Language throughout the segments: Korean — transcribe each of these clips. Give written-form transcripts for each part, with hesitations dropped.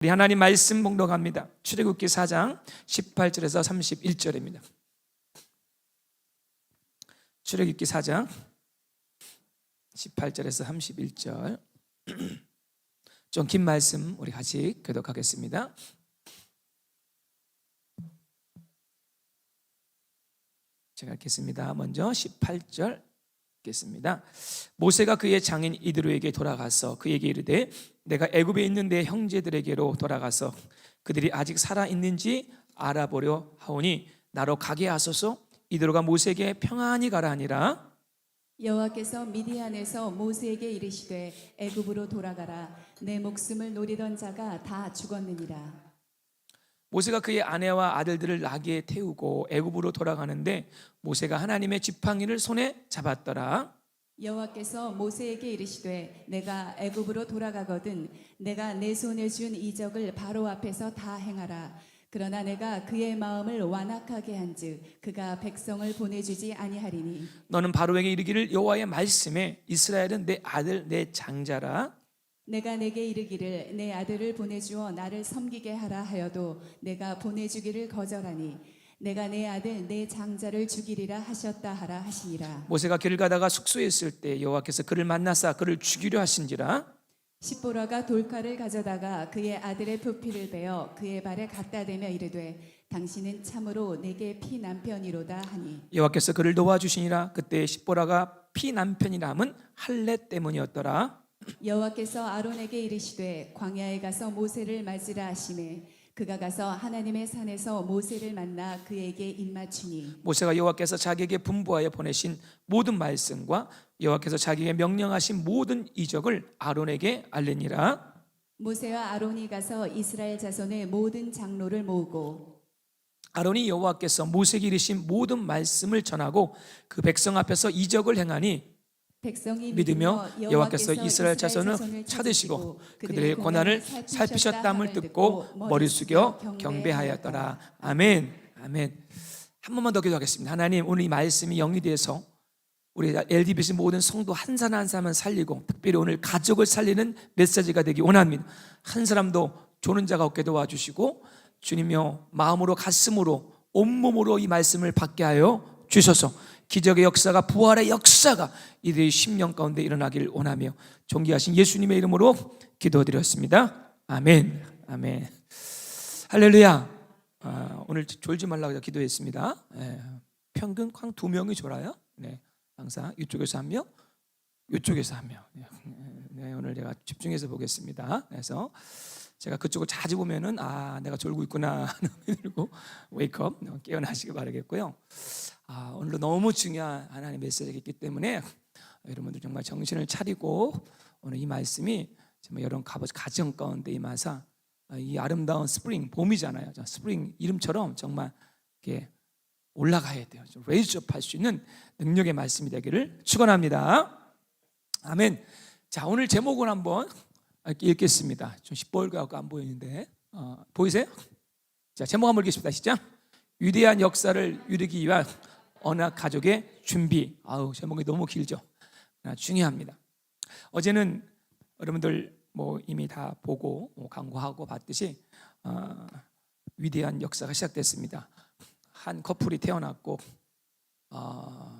우리 하나님 말씀 봉독합니다. 출애굽기 4장 18절에서 31절입니다. 출애굽기 4장 18절에서 31절. 좀 긴 말씀 우리 같이 교독하겠습니다. 제가 읽겠습니다. 먼저 18절 읽겠습니다. 모세가 그의 장인 이드로에게 돌아가서 그에게 이르되 내가 애굽에 있는 내 형제들에게로 돌아가서 그들이 아직 살아 있는지 알아보려 하오니 나로 가게 하소서. 이드로가 모세에게 평안히 가라 하니라. 여호와께서 미디안에서 모세에게 이르시되 애굽으로 돌아가라. 내 목숨을 노리던 자가 다 죽었느니라. 모세가 그의 아내와 아들들을 나귀에 태우고 애굽으로 돌아가는데 모세가 하나님의 지팡이를 손에 잡았더라. 여호와께서 모세에게 이르시되 내가 애굽으로 돌아가거든 내가 내 손에 준 이적을 바로 앞에서 다 행하라. 그러나 내가 그의 마음을 완악하게 한즉 그가 백성을 보내주지 아니하리니 너는 바로에게 이르기를 여호와의 말씀에 이스라엘은 내 아들 내 장자라. 내가 내게 이르기를 내 아들을 보내주어 나를 섬기게 하라 하여도 내가 보내주기를 거절하니 내가 내 아들 내 장자를 죽이리라 하셨다 하라 하시니라. 모세가 길 가다가 숙소에 있을 때 여호와께서 그를 만나사 그를 죽이려 하신지라. 십보라가 돌칼을 가져다가 그의 아들의 부피를 베어 그의 발에 갖다 대며 이르되 당신은 참으로 내게 피 남편이로다 하니 여호와께서 그를 도와주시니라. 그때 십보라가 피 남편이라 함은 할례 때문이었더라. 여호와께서 아론에게 이르시되 광야에 가서 모세를 맞으라 하시매 그가 가서 하나님의 산에서 모세를 만나 그에게 입맞추니 모세가 여호와께서 자기에게 분부하여 보내신 모든 말씀과 여호와께서 자기에게 명령하신 모든 이적을 아론에게 알리니라. 모세와 아론이 가서 이스라엘 자손의 모든 장로를 모으고 아론이 여호와께서 모세에게 이르신 모든 말씀을 전하고 그 백성 앞에서 이적을 행하니 백성이 믿으며 여호와께서 이스라엘 자손을 찾으시고 그들의 고난을 살피셨다함을 듣고 머리 숙여 경배하였더라. 아멘. 아멘. 한 번만 더 기도하겠습니다. 하나님, 오늘 이 말씀이 영리돼서 우리 LDBC 모든 성도 한 사람 한 사람을 살리고 특별히 오늘 가족을 살리는 메시지가 되기 원합니다. 한 사람도 조는 자가 없게 도와주시고 주님이여 마음으로 가슴으로 온몸으로 이 말씀을 받게 하여 주셔서 기적의 역사가 부활의 역사가 이들의 심령 가운데 일어나길 원하며 존귀하신 예수님의 이름으로 기도드렸습니다. 아멘. 아멘. 할렐루야. 오늘 졸지 말라고 기도했습니다. 평균 한 2명이 졸아요. 네, 항상 이쪽에서 한 명, 이쪽에서 한 명. 네, 오늘 제가 집중해서 보겠습니다. 그래서 제가 그쪽을 자주 보면은 내가 졸고 있구나 들고 웨이크업 깨어나시기 바라겠고요. 오늘도 너무 중요한 하나님의 메시지가 있기 때문에 여러분들 정말 정신을 차리고 오늘 이 말씀이 정말 여러분 가정 가운데 임하사 이 아름다운 스프링, 봄이잖아요. 스프링 이름처럼 정말 이렇게 올라가야 돼요. 레이즈업 할 수 있는 능력의 말씀이 되기를 축원합니다. 아멘. 자, 오늘 제목을 한번 읽겠습니다. 좀 시뻘겋고 안 보이는데 보이세요? 자, 제목 한번 읽겠습니다. 시작. 위대한 역사를 이루기 위한 언약 가족의 준비. 제목이 너무 길죠. 중요합니다. 어제는 여러분들 이미 다 보고 강구하고 봤듯이 위대한 역사가 시작됐습니다. 한 커플이 태어났고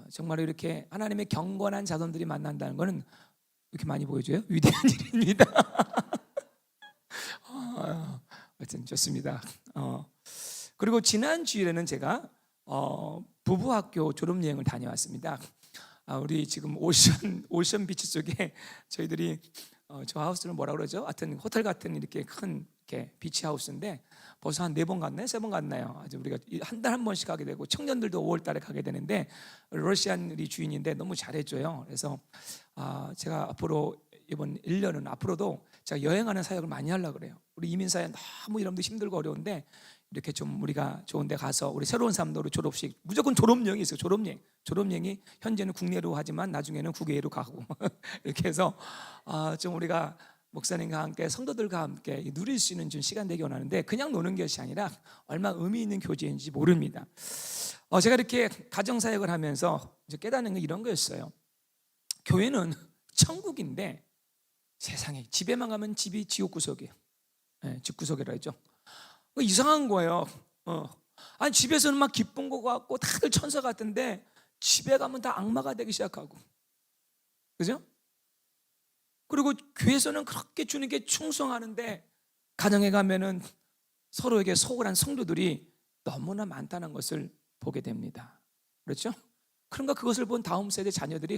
정말 이렇게 하나님의 경건한 자손들이 만난다는 것은 이렇게 많이 보여줘요. 위대한 일입니다. 하여튼 좋습니다. 그리고 지난 주일에는 제가 부부학교 졸업여행을 다녀왔습니다. 우리 지금 오션 비치 쪽에 저희들이 저 하우스를 뭐라 그러죠? 하여튼 호텔 같은 이렇게 큰 이렇게 비치 하우스인데 벌써 한 4번 갔나요? 3번 갔나요? 아주 우리가 한 달 한 번씩 가게 되고 청년들도 5월 달에 가게 되는데 러시안이 주인인데 너무 잘해줘요. 그래서 제가 앞으로 이번 1년은 앞으로도 제가 여행하는 사역을 많이 하려고 그래요. 우리 이민사회 너무 여러분들 힘들고 어려운데 이렇게 좀 우리가 좋은 데 가서 우리 새로운 삶도 우리 졸업식 무조건 졸업여행이 있어요. 졸업여행이 현재는 국내로 하지만 나중에는 국외로 가고 이렇게 해서 좀 우리가 목사님과 함께 성도들과 함께 누릴 수 있는 좀 시간 되기 원하는데 그냥 노는 것이 아니라 얼마나 의미 있는 교제인지 모릅니다. 제가 이렇게 가정사역을 하면서 이제 깨닫는 게 이런 거였어요. 교회는 천국인데 세상에 집에만 가면 집이 지옥 구석이에요. 집구석이라 했죠. 이상한 거예요. 아니 집에서는 막 기쁜 거 같고 다들 천사 같은데 집에 가면 다 악마가 되기 시작하고, 그죠? 그리고 교회에서는 그렇게 주님께 충성하는데 가정에 가면은 서로에게 소홀한 성도들이 너무나 많다는 것을 보게 됩니다. 그렇죠? 그런가 그것을 본 다음 세대 자녀들이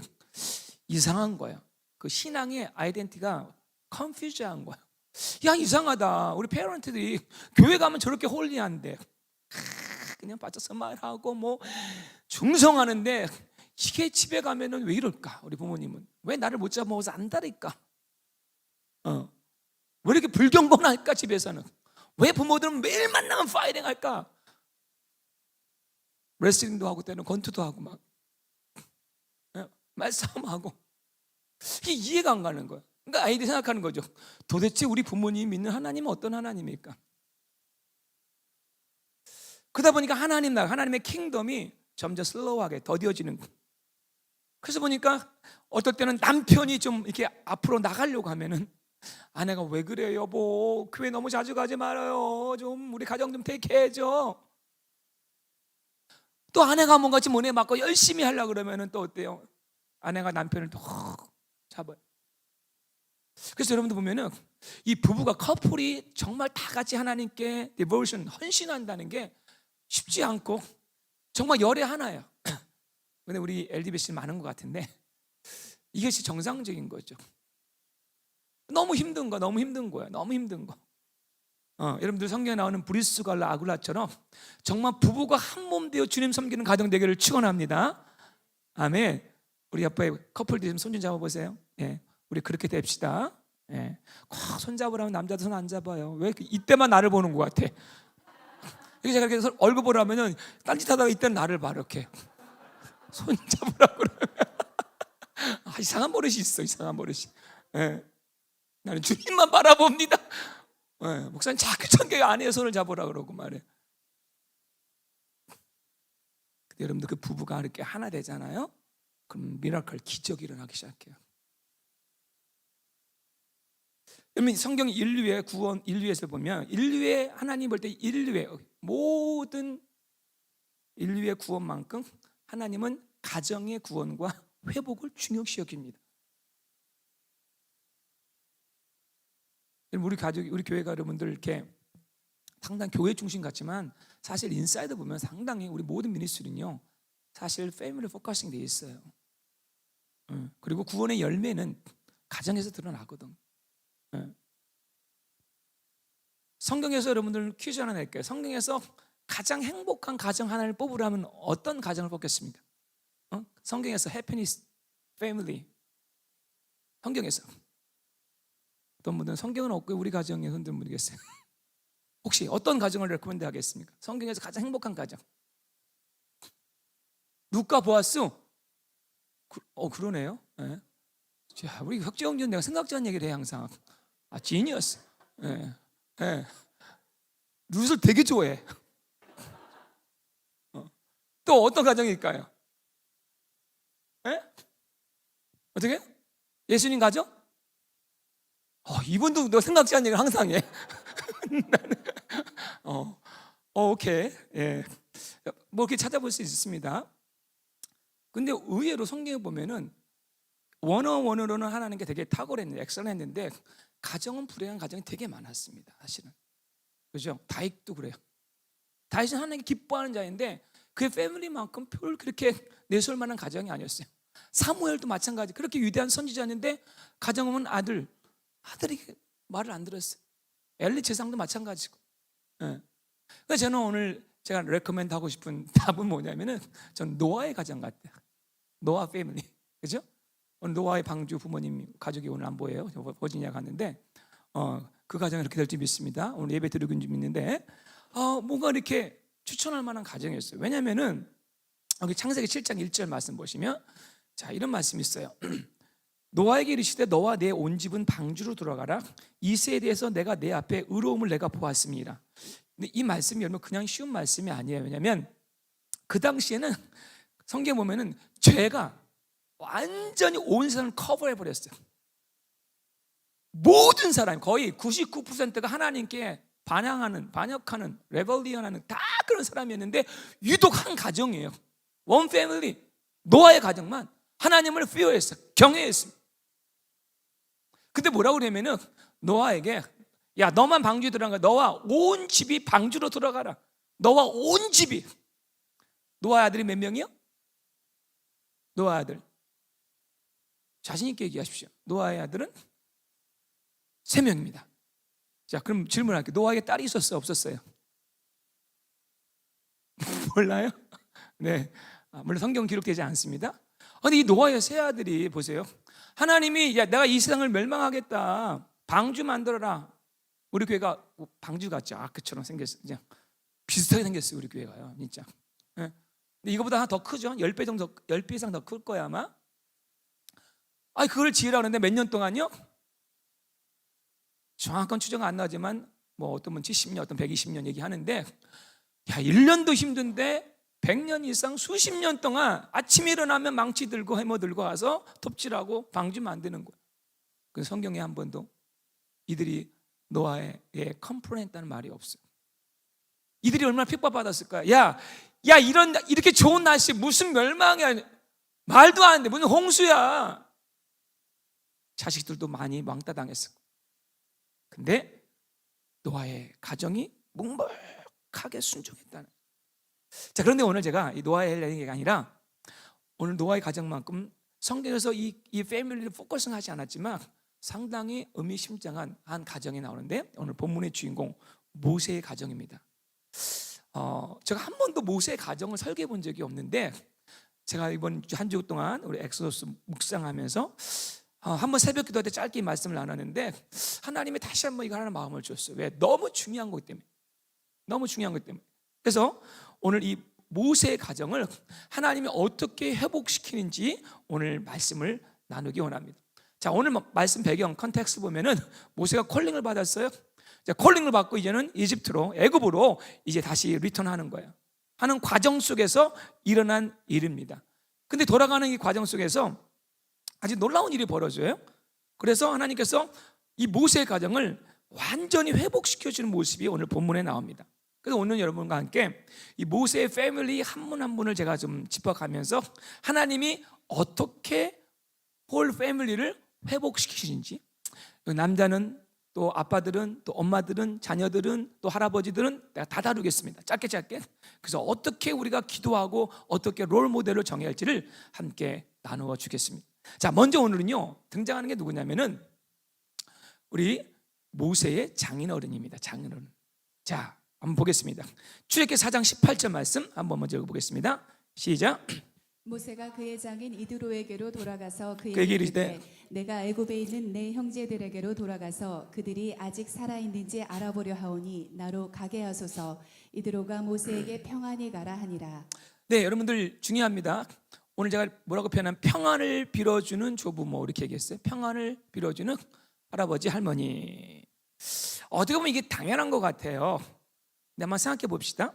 이상한 거예요. 그 신앙의 아이덴티티가 컨퓨즈한 거예요. 야, 이상하다. 우리 페런트들이 교회 가면 저렇게 홀리한데 그냥 빠져서 말하고 뭐 중성하는데 이게 집에 가면은 왜 이럴까? 우리 부모님은 왜 나를 못 잡아먹어서 안다니까? 왜 이렇게 불경건할까? 집에서는 왜 부모들은 매일 만나면 파이팅 할까? 레슬링도 하고 때는 권투도 하고 막 말싸움하고, 이게 이해가 안 가는 거예요. 그러니까 아이들이 생각하는 거죠. 도대체 우리 부모님이 믿는 하나님은 어떤 하나님입니까? 그러다 보니까 하나님의 킹덤이 점점 슬로우하게 더디어지는 거예요. 그래서 보니까 어떨 때는 남편이 좀 이렇게 앞으로 나가려고 하면은 아내가 왜 그래 여보, 교회 너무 자주 가지 말아요, 좀 우리 가정 좀 택해줘. 또 아내가 뭔가 좀 은혜 받고 열심히 하려고 그러면은 또 어때요? 아내가 남편을 또 잡아요. 그래서 여러분들 보면은 이 부부가 커플이 정말 다 같이 하나님께 디보션 헌신한다는 게 쉽지 않고 정말 열의 하나예요. 근데 우리 LDBC 많은 것 같은데 이것이 정상적인 거죠. 너무 힘든 거, 너무 힘든 거야. 너무 힘든 거. 여러분들 성경에 나오는 브리스갈라 아굴라처럼 정말 부부가 한 몸 되어 주님 섬기는 가정 되기를 축원합니다. 아멘. 우리 아빠의 커플들 좀 손 좀 잡아보세요. 우리 그렇게 됩시다. 꼭 손잡으라면 남자도 손 안 잡아요. 왜 이때만 나를 보는 것 같아? 제가 이렇게 얼굴 보라면은 딴짓하다가 이때는 나를 봐 이렇게 손 잡으라고 그러면 이상한 버릇이 있어. 이상한 버릇이. 나는 주님만 바라봅니다. 목사님 자꾸 천개 아내의 손을 잡으라 그러고 말해. 근데 여러분들 그 부부가 이렇게 하나 되잖아요. 그럼 미라클, 기적이 일어나기 시작해요. 여러분 성경 인류의 구원, 인류에서 보면 인류의 하나님 볼 때 인류의 모든 인류의 구원만큼 하나님은 가정의 구원과 회복을 중요시 여깁니다. 우리 가족, 우리 교회가 여러분들 이렇게 상당히 교회 중심 같지만 사실 인사이드 보면 상당히 우리 모든 미니스트리는요 사실 패밀리 포커싱 돼 있어요. 그리고 구원의 열매는 가정에서 드러나거든. 성경에서 여러분들 퀴즈 하나 낼게요. 성경에서 가장 행복한 가정 하나를 뽑으라면 어떤 가정을 뽑겠습니까? 성경에서 해피니스 패밀리, 성경에서 어떤 분들은 성경은 없고 우리 가정에 흔든 분이 계세요. 혹시 어떤 가정을 레코멘드 하겠습니까? 성경에서 가장 행복한 가정. 루카, 보아스. 그러네요. 자, 우리 혁재형제는 내가 생각지 않은 얘기를 해 항상. 지니어스. 룻을 되게 좋아해. 또 어떤 가정일까요? 어떻게? 예수님 가정? 이분도 너 생각지 않은 얘기를 항상 해. 오케이. 뭐 이렇게 찾아볼 수 있습니다. 근데 의외로 성경에 보면은 원어원으로는 하나님께 되게 탁월했는데 엑셀했는데 가정은 불행한 가정이 되게 많았습니다. 사실은. 그죠? 다윗도 그래요. 다윗은 하나님께 기뻐하는 자인데 그의 패밀리만큼 별 그렇게 내세울 만한 가정이 아니었어요. 사무엘도 마찬가지. 그렇게 위대한 선지자였는데 가정은 아들이 말을 안 들었어요. 엘리 제사장도 마찬가지고. 그래서 저는 오늘 제가 레코멘드 하고 싶은 답은 뭐냐면은 전 노아의 가정 같아요. 노아 패밀리. 그죠? 오늘 노아의 방주 부모님 가족이 오늘 안 보여요. 버지니아 갔는데 그 가정이 이렇게 될지 믿습니다. 오늘 예배 드리고 있는 줄 믿는데 뭔가 이렇게 추천할 만한 가정이었어요. 왜냐면은 여기 창세기 7장 1절 말씀 보시면 자 이런 말씀이 있어요. 노아에게 이르시되 너와 내 온 집은 방주로 들어가라. 이 세대에서 내가 내 앞에 의로움을 내가 보았습니다. 근데 이 말씀이 여러분 그냥 쉬운 말씀이 아니에요. 왜냐하면 그 당시에는 성경 보면은 죄가 완전히 온 세상을 커버해 버렸어요. 모든 사람 거의 99%가 하나님께 반역하는 레벨리언하는 다 그런 사람이었는데 유독 한 가정이에요. 원 패밀리, 노아의 가정만 하나님을 fear했어, 경외했습니다. 근데 뭐라고 그러냐면은 노아에게 야 너만 방주에 들어간 거야. 너와 온 집이 방주로 들어가라. 너와 온 집이. 노아의 아들이 몇 명이요? 노아의 아들 자신 있게 얘기하십시오. 노아의 아들은 3명입니다. 자, 그럼 질문할게요. 노아에게 딸이 있었어요? 없었어요? 몰라요? 네, 물론 성경 기록되지 않습니다. 근데 이 노아의 세 아들이 보세요. 하나님이 야 내가 이 세상을 멸망하겠다, 방주 만들어라. 우리 교회가 방주 같죠? 아크처럼 생겼어요. 그냥 비슷하게 생겼어요. 우리 교회가요, 진짜. 네. 근데 이거보다 하나 더 크죠? 10배 정도, 10배 이상 더 클 거야 아마. 그걸 지으라 그러는데 몇 년 동안요? 정확한 추정은 안 나지만 뭐 어떤 분 70년, 어떤 120년 얘기하는데 야 1년도 힘든데 100년 이상 수십 년 동안 아침에 일어나면 망치 들고 해머 들고 가서 톱질하고 방주 만드는 거예요. 그 성경에 한 번도 이들이 노아에게 컴플레인했다는 말이 없어요. 이들이 얼마나 핍박받았을까요? 야 이렇게 좋은 날씨 무슨 멸망이야, 말도 안 돼, 무슨 홍수야. 자식들도 많이 왕따 당했을 거예요. 근데 노아의 가정이 묵묵하게 순종했다는. 자, 그런데 오늘 제가 이 노아의 얘기가 아니라 오늘 노아의 가정만큼 성경에서 이 패밀리를 포커싱 하지 않았지만 상당히 의미심장한 한 가정이 나오는데 오늘 본문의 주인공 모세의 가정입니다. 제가 한 번도 모세의 가정을 설계해 본 적이 없는데 제가 이번 한 주 동안 우리 엑소더스 묵상하면서 한번 새벽 기도 때 짧게 말씀을 나눴는데 하나님이 다시 한번 이거 하나는 마음을 주셨어요. 왜? 너무 중요한 거기 때문에. 너무 중요한 거기 때문에. 그래서 오늘 이 모세의 가정을 하나님이 어떻게 회복시키는지 오늘 말씀을 나누기 원합니다. 자, 오늘 말씀 배경 컨텍스트 보면은 모세가 콜링을 받았어요. 자, 콜링을 받고 이제는 이집트로, 애굽으로 이제 다시 리턴하는 거예요. 하는 과정 속에서 일어난 일입니다. 근데 돌아가는 이 과정 속에서 아주 놀라운 일이 벌어져요. 그래서 하나님께서 이 모세의 가정을 완전히 회복시켜주는 모습이 오늘 본문에 나옵니다. 그래서 오늘 여러분과 함께 이 모세의 패밀리 한 분 한 분을 제가 좀 짚어가면서 하나님이 어떻게 홀 패밀리를 회복시키시는지, 남자는 또 아빠들은 또 엄마들은 자녀들은 또 할아버지들은 내가 다 다루겠습니다. 짧게. 그래서 어떻게 우리가 기도하고 어떻게 롤 모델을 정해야 할지를 함께 나누어 주겠습니다. 자, 먼저 오늘은요 등장하는 게 누구냐면은 우리 모세의 장인어른입니다. 장인어른. 자, 한번 보겠습니다. 출애굽기 4장 18절 말씀 한번 먼저 읽어보겠습니다. 시작. 모세가 그의 장인 이드로에게로 돌아가서 그에게 그에게 이르시되 이르되 내가 애굽에 있는 내 형제들에게로 돌아가서 그들이 아직 살아있는지 알아보려 하오니 나로 가게 하소서. 이드로가 모세에게 평안히 가라 하니라. 네, 여러분들 중요합니다. 오늘 제가 뭐라고 표현한 평안을 빌어주는 조부모 이렇게 얘기했어요. 평안을 빌어주는 할아버지 할머니. 어떻게 보면 이게 당연한 것 같아요. 근데 한번 생각해 봅시다.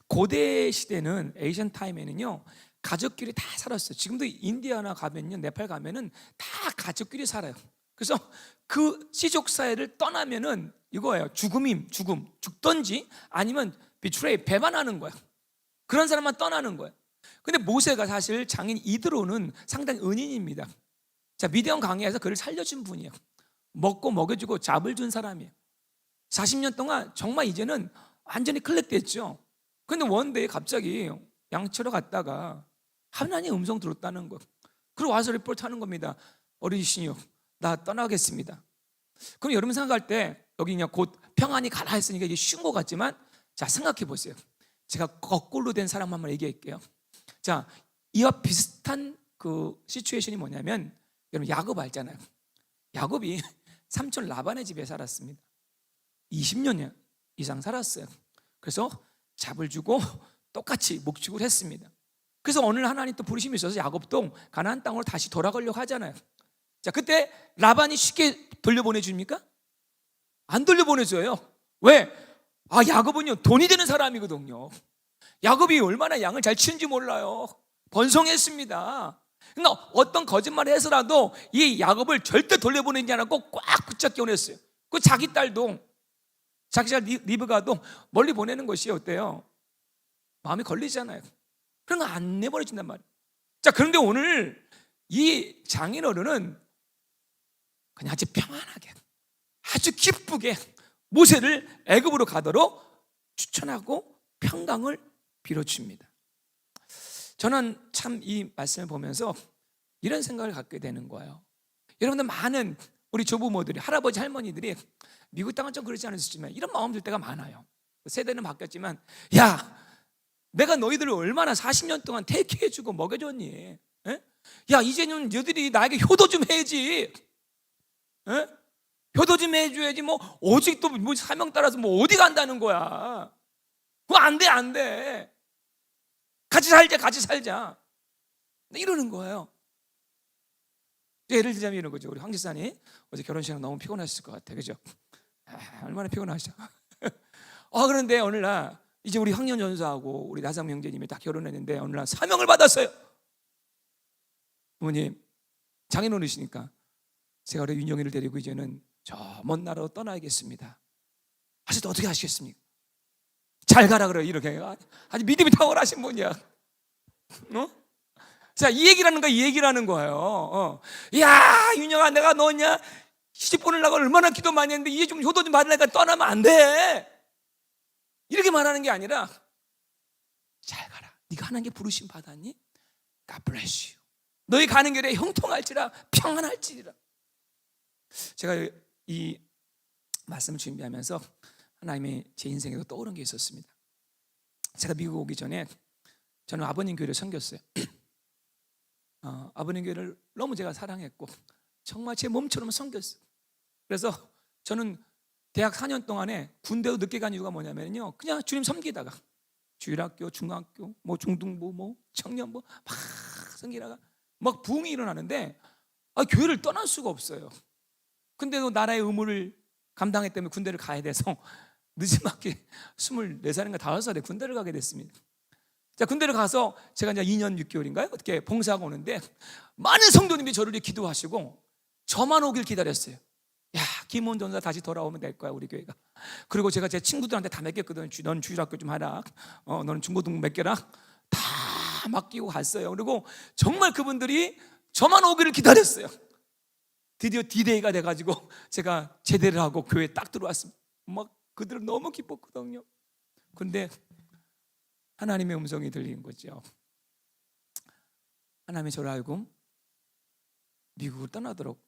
고대 시대는 에이션 타임에는요 가족끼리 다 살았어요. 지금도 인디아나 가면요, 네팔 가면은 다 가족끼리 살아요. 그래서 그 시족 사회를 떠나면은 이거예요. 죽음, 죽던지 아니면 비트레이, 배반하는 거야. 그런 사람만 떠나는 거예요. 근데 모세가 사실 장인 이드로는 상당히 은인입니다. 자, 미디안 강야에서 그를 살려준 분이에요. 먹고 먹여주고 잡을 준 사람이에요. 40년 동안 정말 이제는 완전히 클렉됐죠. 근데 원데이 갑자기 양치러 갔다가 하나님의 음성 들었다는 거. 그리고 와서 리포트 하는 겁니다. 어르신이요, 나 떠나겠습니다. 그럼 여러분 생각할 때 여기 그냥 곧 평안히 가라 했으니까 이게 쉬운 것 같지만 자, 생각해 보세요. 제가 거꾸로 된 사람 한번 얘기할게요. 자, 이와 비슷한 그 시츄에이션이 뭐냐면 여러분 야곱 알잖아요. 야곱이 삼촌 라반의 집에 살았습니다. 20년 이상 살았어요. 그래서 잡을 주고 똑같이 목축을 했습니다. 그래서 오늘 하나님 또 부르심이 있어서 야곱도 가나안 땅으로 다시 돌아가려고 하잖아요. 자, 그때 라반이 쉽게 돌려보내줍니까? 안 돌려보내줘요. 왜? 야곱은요 돈이 되는 사람이거든요. 야곱이 얼마나 양을 잘 치는지 몰라요. 번성했습니다. 그러니까 어떤 거짓말을 해서라도 이 야곱을 절대 돌려보내지 않았고 꽉 붙잡게 원했어요. 그 자기 딸도, 자기 딸 리브가도 멀리 보내는 것이 어때요? 마음이 걸리잖아요. 그런 거 안 내버려진단 말이에요. 자, 그런데 오늘 이 장인어른은 그냥 아주 평안하게, 아주 기쁘게 모세를 애굽으로 가도록 추천하고 평강을 빌어줍니다. 저는 참 이 말씀을 보면서 이런 생각을 갖게 되는 거예요. 여러분들, 많은 우리 조부모들이, 할아버지 할머니들이 미국 땅은 좀 그렇지 않으시지만 이런 마음 들 때가 많아요. 세대는 바뀌었지만, 야, 내가 너희들을 얼마나 40년 동안 태케해주고 먹여줬니? 에? 야, 이제는 너희들이 나에게 효도 좀 해야지. 에? 효도 좀 해줘야지. 뭐 오직 또 뭐 사명 따라서 뭐 어디 간다는 거야? 그거 안 돼, 안 돼. 같이 살자. 이러는 거예요. 예를 들자면 이런 거죠. 우리 황 지사님 어제 결혼식이랑 너무 피곤하셨을 것 같아, 그죠? 얼마나 피곤하시죠? 그런데 어느 날 이제 우리 황년 전사하고 우리 나상 형제님이 딱 결혼했는데 어느 날 사명을 받았어요. 부모님, 장인어른이시니까 제가 우리 윤영이를 데리고 이제는 저 먼 나라로 떠나야겠습니다. 하셔도 어떻게 하시겠습니까? 잘 가라 그래. 이렇게 아주 믿음이 탁월하신 분이야. 자, 이 얘기라는 거예요. 야, 윤영아, 내가 너냐 시집 보내려고 얼마나 기도 많이 했는데 이제 좀 효도 좀 받으려니까 떠나면 안 돼. 이렇게 말하는 게 아니라, 잘 가라. 네가 하나님께 부르심 받았니? God bless you. 너희 가는 길에 형통할지라 평안할지라. 제가 이 말씀을 준비하면서 하나님이 제 인생에도 떠오른 게 있었습니다. 제가 미국 오기 전에 저는 아버님 교회를 섬겼어요. 아버님 교회를 너무 제가 사랑했고 정말 제 몸처럼 섬겼어요. 그래서 저는 대학 4년 동안에 군대도 늦게 간 이유가 뭐냐면요, 그냥 주님 섬기다가 주일학교, 중학교, 뭐 중등부, 뭐 청년부 막 섬기다가 막 부흥이 일어나는데 교회를 떠날 수가 없어요. 근데도 나라의 의무를 감당했기 때문에 군대를 가야 돼서 늦지막히 24살인가 5살에 군대를 가게 됐습니다. 자, 군대를 가서 제가 이제 2년 6개월인가요? 어떻게 봉사하고 오는데 많은 성도님이 저를 기도하시고 저만 오길 기다렸어요. 야, 김원 전사 다시 돌아오면 될 거야, 우리 교회가. 그리고 제가 제 친구들한테 다 맡겼거든요. 넌 주일학교 좀 하라. 너는 중고등부 맡겨라. 다 맡기고 갔어요. 그리고 정말 그분들이 저만 오기를 기다렸어요. 드디어 D-Day가 돼가지고 제가 제대를 하고 교회에 딱 들어왔습니다. 막 그들은 너무 기뻤거든요. 그런데 하나님의 음성이 들린 거죠. 하나님이 저를 알고 미국을 떠나도록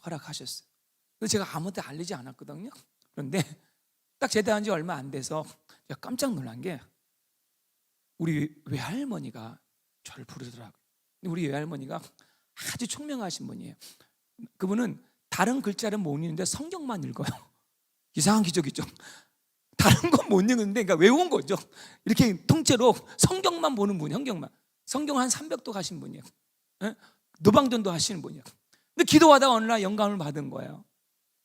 허락하셨어요. 그래서 제가 아무한테 알리지 않았거든요. 그런데 딱 제대한 지 얼마 안 돼서 제가 깜짝 놀란 게 우리 외할머니가 저를 부르더라고요. 우리 외할머니가 아주 총명하신 분이에요. 그분은 다른 글자를 못 읽는데 성경만 읽어요. 이상한 기적이죠. 다른 건 못 읽는데 그러니까 외운 거죠. 이렇게 통째로 성경만 보는 분이, 성경 한 300도 가신 분이에요. 노방전도 하시는 분이에요. 근데 기도하다가 어느 날 영감을 받은 거예요.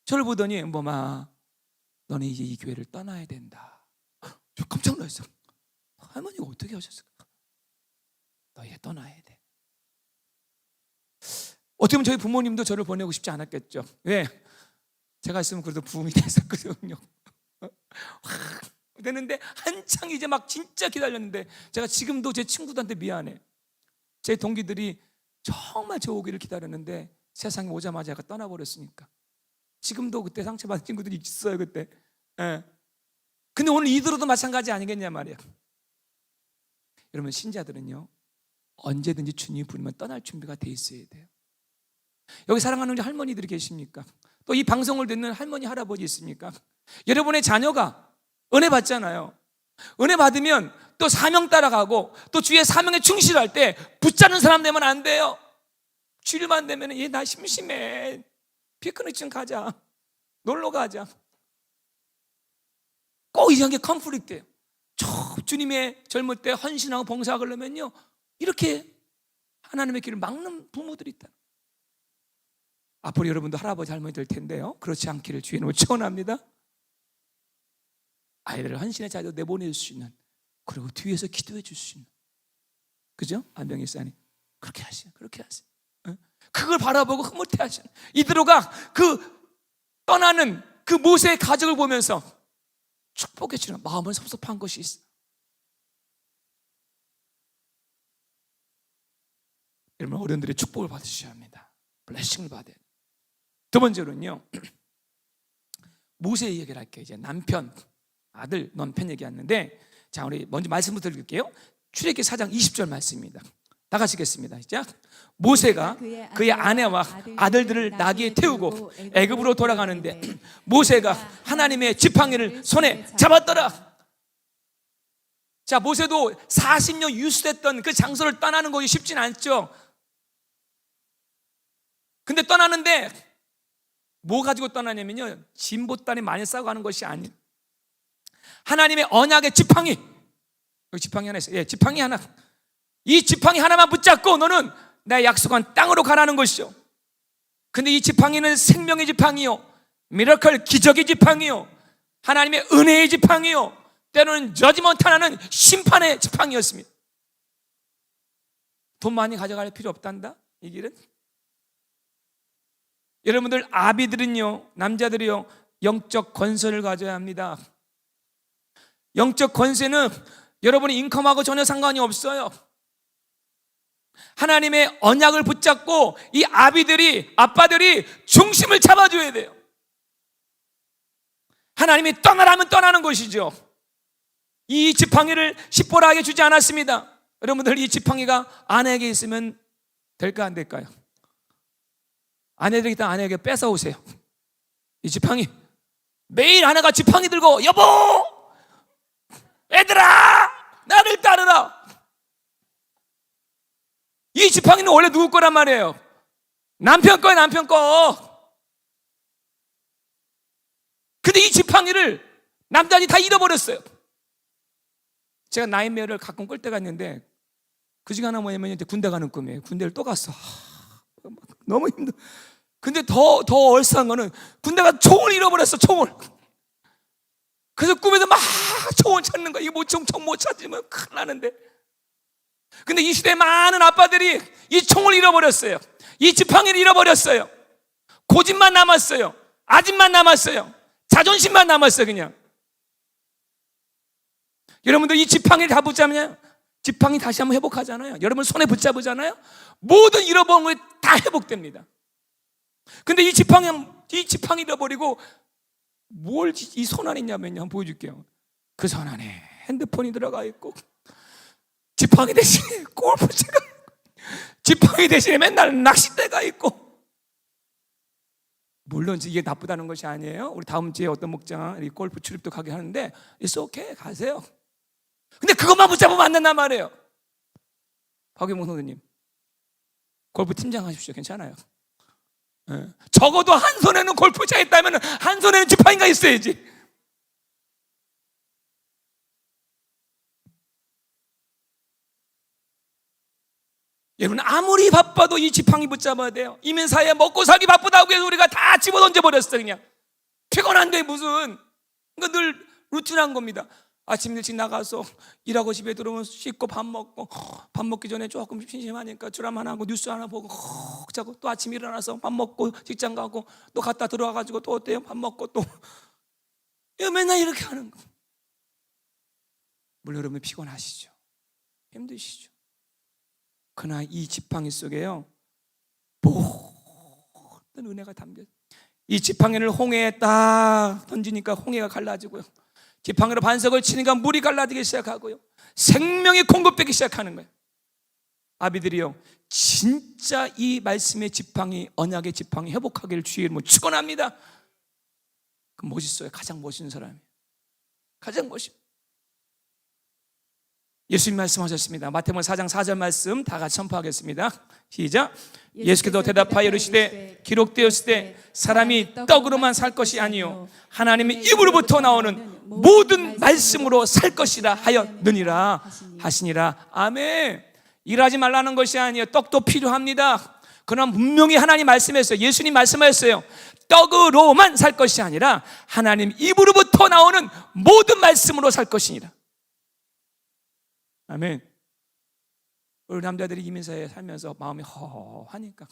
저를 보더니, 엠범아, 너는 이제 이 교회를 떠나야 된다. 저 깜짝 놀랐어요. 할머니가 어떻게 하셨을까? 너 이제 떠나야 돼. 어떻게 보면 저희 부모님도 저를 보내고 싶지 않았겠죠. 왜? 제가 있으면 그래도 부흥이 됐었거든요. 되는데 한창 이제 막 진짜 기다렸는데, 제가 지금도 제 친구들한테 미안해. 제 동기들이 정말 저 오기를 기다렸는데 세상에 오자마자 제가 떠나버렸으니까. 지금도 그때 상처받은 친구들이 있어요, 그때. 예. 근데 오늘 이들도 마찬가지 아니겠냐 말이에요. 여러분, 신자들은요 언제든지 주님이 부르면 떠날 준비가 돼 있어야 돼요. 여기 사랑하는 우리 할머니들이 계십니까? 또 이 방송을 듣는 할머니, 할아버지 있습니까? 여러분의 자녀가 은혜 받잖아요. 은혜 받으면 또 사명 따라가고 또 주의 사명에 충실할 때 붙잡는 사람 되면 안 돼요. 주일만 되면 얘 나 심심해, 피크닉 좀 가자, 놀러 가자. 꼭 이상하게 컨플릭트예요. 주님의 젊을 때 헌신하고 봉사하고 그러면요 이렇게 하나님의 길을 막는 부모들이 있다. 앞으로 여러분도 할아버지 할머니 될 텐데요, 그렇지 않기를 주님으로 축원합니다. 아이들을 헌신의 자리로 내보낼 수 있는, 그리고 뒤에서 기도해 줄 수 있는 그죠? 안병희 목사님 그렇게 하시요. 그렇게 하세요. 그걸 바라보고 흐뭇해 하시는 이드로가 그 떠나는 그 모세의 가족을 보면서 축복해 주는 마음은 섭섭한 것이 있어. 여러분 어른들의 축복을 받으셔야 합니다. 블레싱을 받아야 돼요. 두 번째로는요, 모세 얘기를 할게요. 이제 남편, 아들, 남편 얘기하는데, 자 우리 먼저 말씀부터 드릴게요. 출애굽기 4장 20절 말씀입니다. 다 같이 읽겠습니다. 시작. 모세가 그의 아내와 아들들을 나귀에 태우고 애굽으로 돌아가는데 모세가 하나님의 지팡이를 손에 잡았더라. 자, 모세도 40년 유수됐던 그 장소를 떠나는 것이 쉽진 않죠. 근데 떠나는데 뭐 가지고 떠나냐면요, 진보단이 많이 싸고 가는 것이 아니에요. 하나님의 언약의 지팡이, 여기 지팡이 하나 있어요. 예, 지팡이 하나. 이 지팡이 하나만 붙잡고 너는 내 약속한 땅으로 가라는 것이죠. 근데 이 지팡이는 생명의 지팡이요, 미러클 기적의 지팡이요, 하나님의 은혜의 지팡이요, 때로는 저지먼트하는 심판의 지팡이였습니다. 돈 많이 가져갈 필요 없단다 이 길은. 여러분들 아비들은요, 남자들이요, 영적 권세를 가져야 합니다. 영적 권세는 여러분의 인컴하고 전혀 상관이 없어요. 하나님의 언약을 붙잡고 이 아빠들이 중심을 잡아줘야 돼요. 하나님이 떠나라면 떠나는 것이죠. 이 지팡이를 십보라에게 주지 않았습니다. 여러분들 이 지팡이가 아내에게 있으면 될까 안 될까요? 아내들이 일단 아내에게 뺏어오세요. 이 지팡이 매일 아내가 지팡이 들고 여보 애들아 나를 따르라. 이 지팡이는 원래 누구 거란 말이에요? 남편 거예요. 남편 거. 근데 이 지팡이를 남자들이 다 잃어버렸어요. 제가 나인메어를 가끔 끌 때가 있는데 그 중에 하나 뭐냐면 이제 군대 가는 꿈이에요. 군대를 또 갔어. 너무 힘들어. 근데 더 얼싸한 거는 군대가 총을 잃어버렸어. 총을. 그래서 꿈에서 막 총을 찾는 거야. 이거 총 못 찾으면 큰일 나는데. 근데 이 시대에 많은 아빠들이 이 총을 잃어버렸어요. 이 지팡이를 잃어버렸어요. 고집만 남았어요. 아집만 남았어요. 자존심만 남았어요. 그냥. 여러분들 이 지팡이를 다 붙잡으면 지팡이 다시 한번 회복하잖아요. 여러분 손에 붙잡으잖아요. 모든 잃어버린 게 다 회복됩니다. 근데 이 지팡이 잃어버리고 뭘 이 손 안에 있냐면요, 한번 보여줄게요. 그 손 안에 핸드폰이 들어가 있고 지팡이 대신에 골프채가 있고 지팡이 대신에 맨날 낚싯대가 있고. 물론 이게 나쁘다는 것이 아니에요. 우리 다음 주에 어떤 목장 골프 출입도 가게 하는데 it's okay, 가세요. 근데 그것만 붙잡으면 안 된단 말이에요. 박유몽 선생님 골프 팀장 하십시오. 괜찮아요. 네. 적어도 한 손에는 골프채가 있다면 한 손에는 지팡이가 있어야지. 여러분 아무리 바빠도 이 지팡이 붙잡아야 돼요. 이민사회에 먹고 살기 바쁘다고 해서 우리가 다 집어던져 버렸어. 그냥 피곤한데 무슨. 그러니까 늘 루틴한 겁니다. 아침 일찍 나가서 일하고 집에 들어오면 씻고 밥 먹고, 밥 먹기 전에 조금 심심하니까 드라마 하나 하고 뉴스 하나 보고 자고 또 아침 일어나서 밥 먹고 직장 가고 또 갔다 들어와가지고 또 어때요? 밥 먹고 또 맨날 이렇게 하는 거. 물론 여러분 피곤하시죠? 힘드시죠? 그러나 이 지팡이 속에요 모든 은혜가 담겨요. 이 지팡이를 홍해에 딱 던지니까 홍해가 갈라지고요, 지팡이로 반석을 치니까 물이 갈라지기 시작하고요, 생명이 공급되기 시작하는 거예요. 아비들이요, 진짜 이 말씀의 지팡이, 언약의 지팡이 회복하기를 주의 이름으로 축원합니다. 그 멋있어요. 가장 멋있는 사람이에요. 가장 멋있어요. 예수님 말씀하셨습니다. 마태복음 4장 4절 말씀 다 같이 선포하겠습니다. 시작. 예수께서 대답하여 이르시되 기록되었을 때 사람이 떡으로만 살 것이 아니요 하나님의 입으로부터 나오는 모든 말씀으로 살 것이라 하였느니라 하시니라. 아멘. 일하지 말라는 것이 아니에요. 떡도 필요합니다. 그러나 분명히 하나님 말씀했어요. 예수님 말씀하셨어요. 떡으로만 살 것이 아니라 하나님 입으로부터 나오는 모든 말씀으로 살 것이니라. 아멘. 우리 남자들이 이민사회에 살면서 마음이 허하니까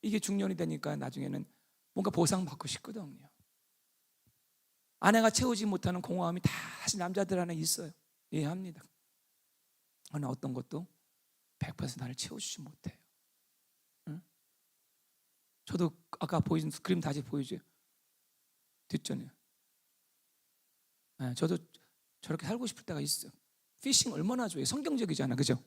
이게 중년이 되니까 나중에는 뭔가 보상받고 싶거든요. 아내가 채우지 못하는 공허함이 다 사실 남자들 안에 있어요. 이해합니다. 그러나 어떤 것도 100% 나를 채워주지 못해요. 응? 저도 아까 보여준 그림 다시 보여줘요. 뒷전이요. 네, 저도 저렇게 살고 싶을 때가 있어요. 피싱 얼마나 좋아요. 성경적이잖아, 그죠?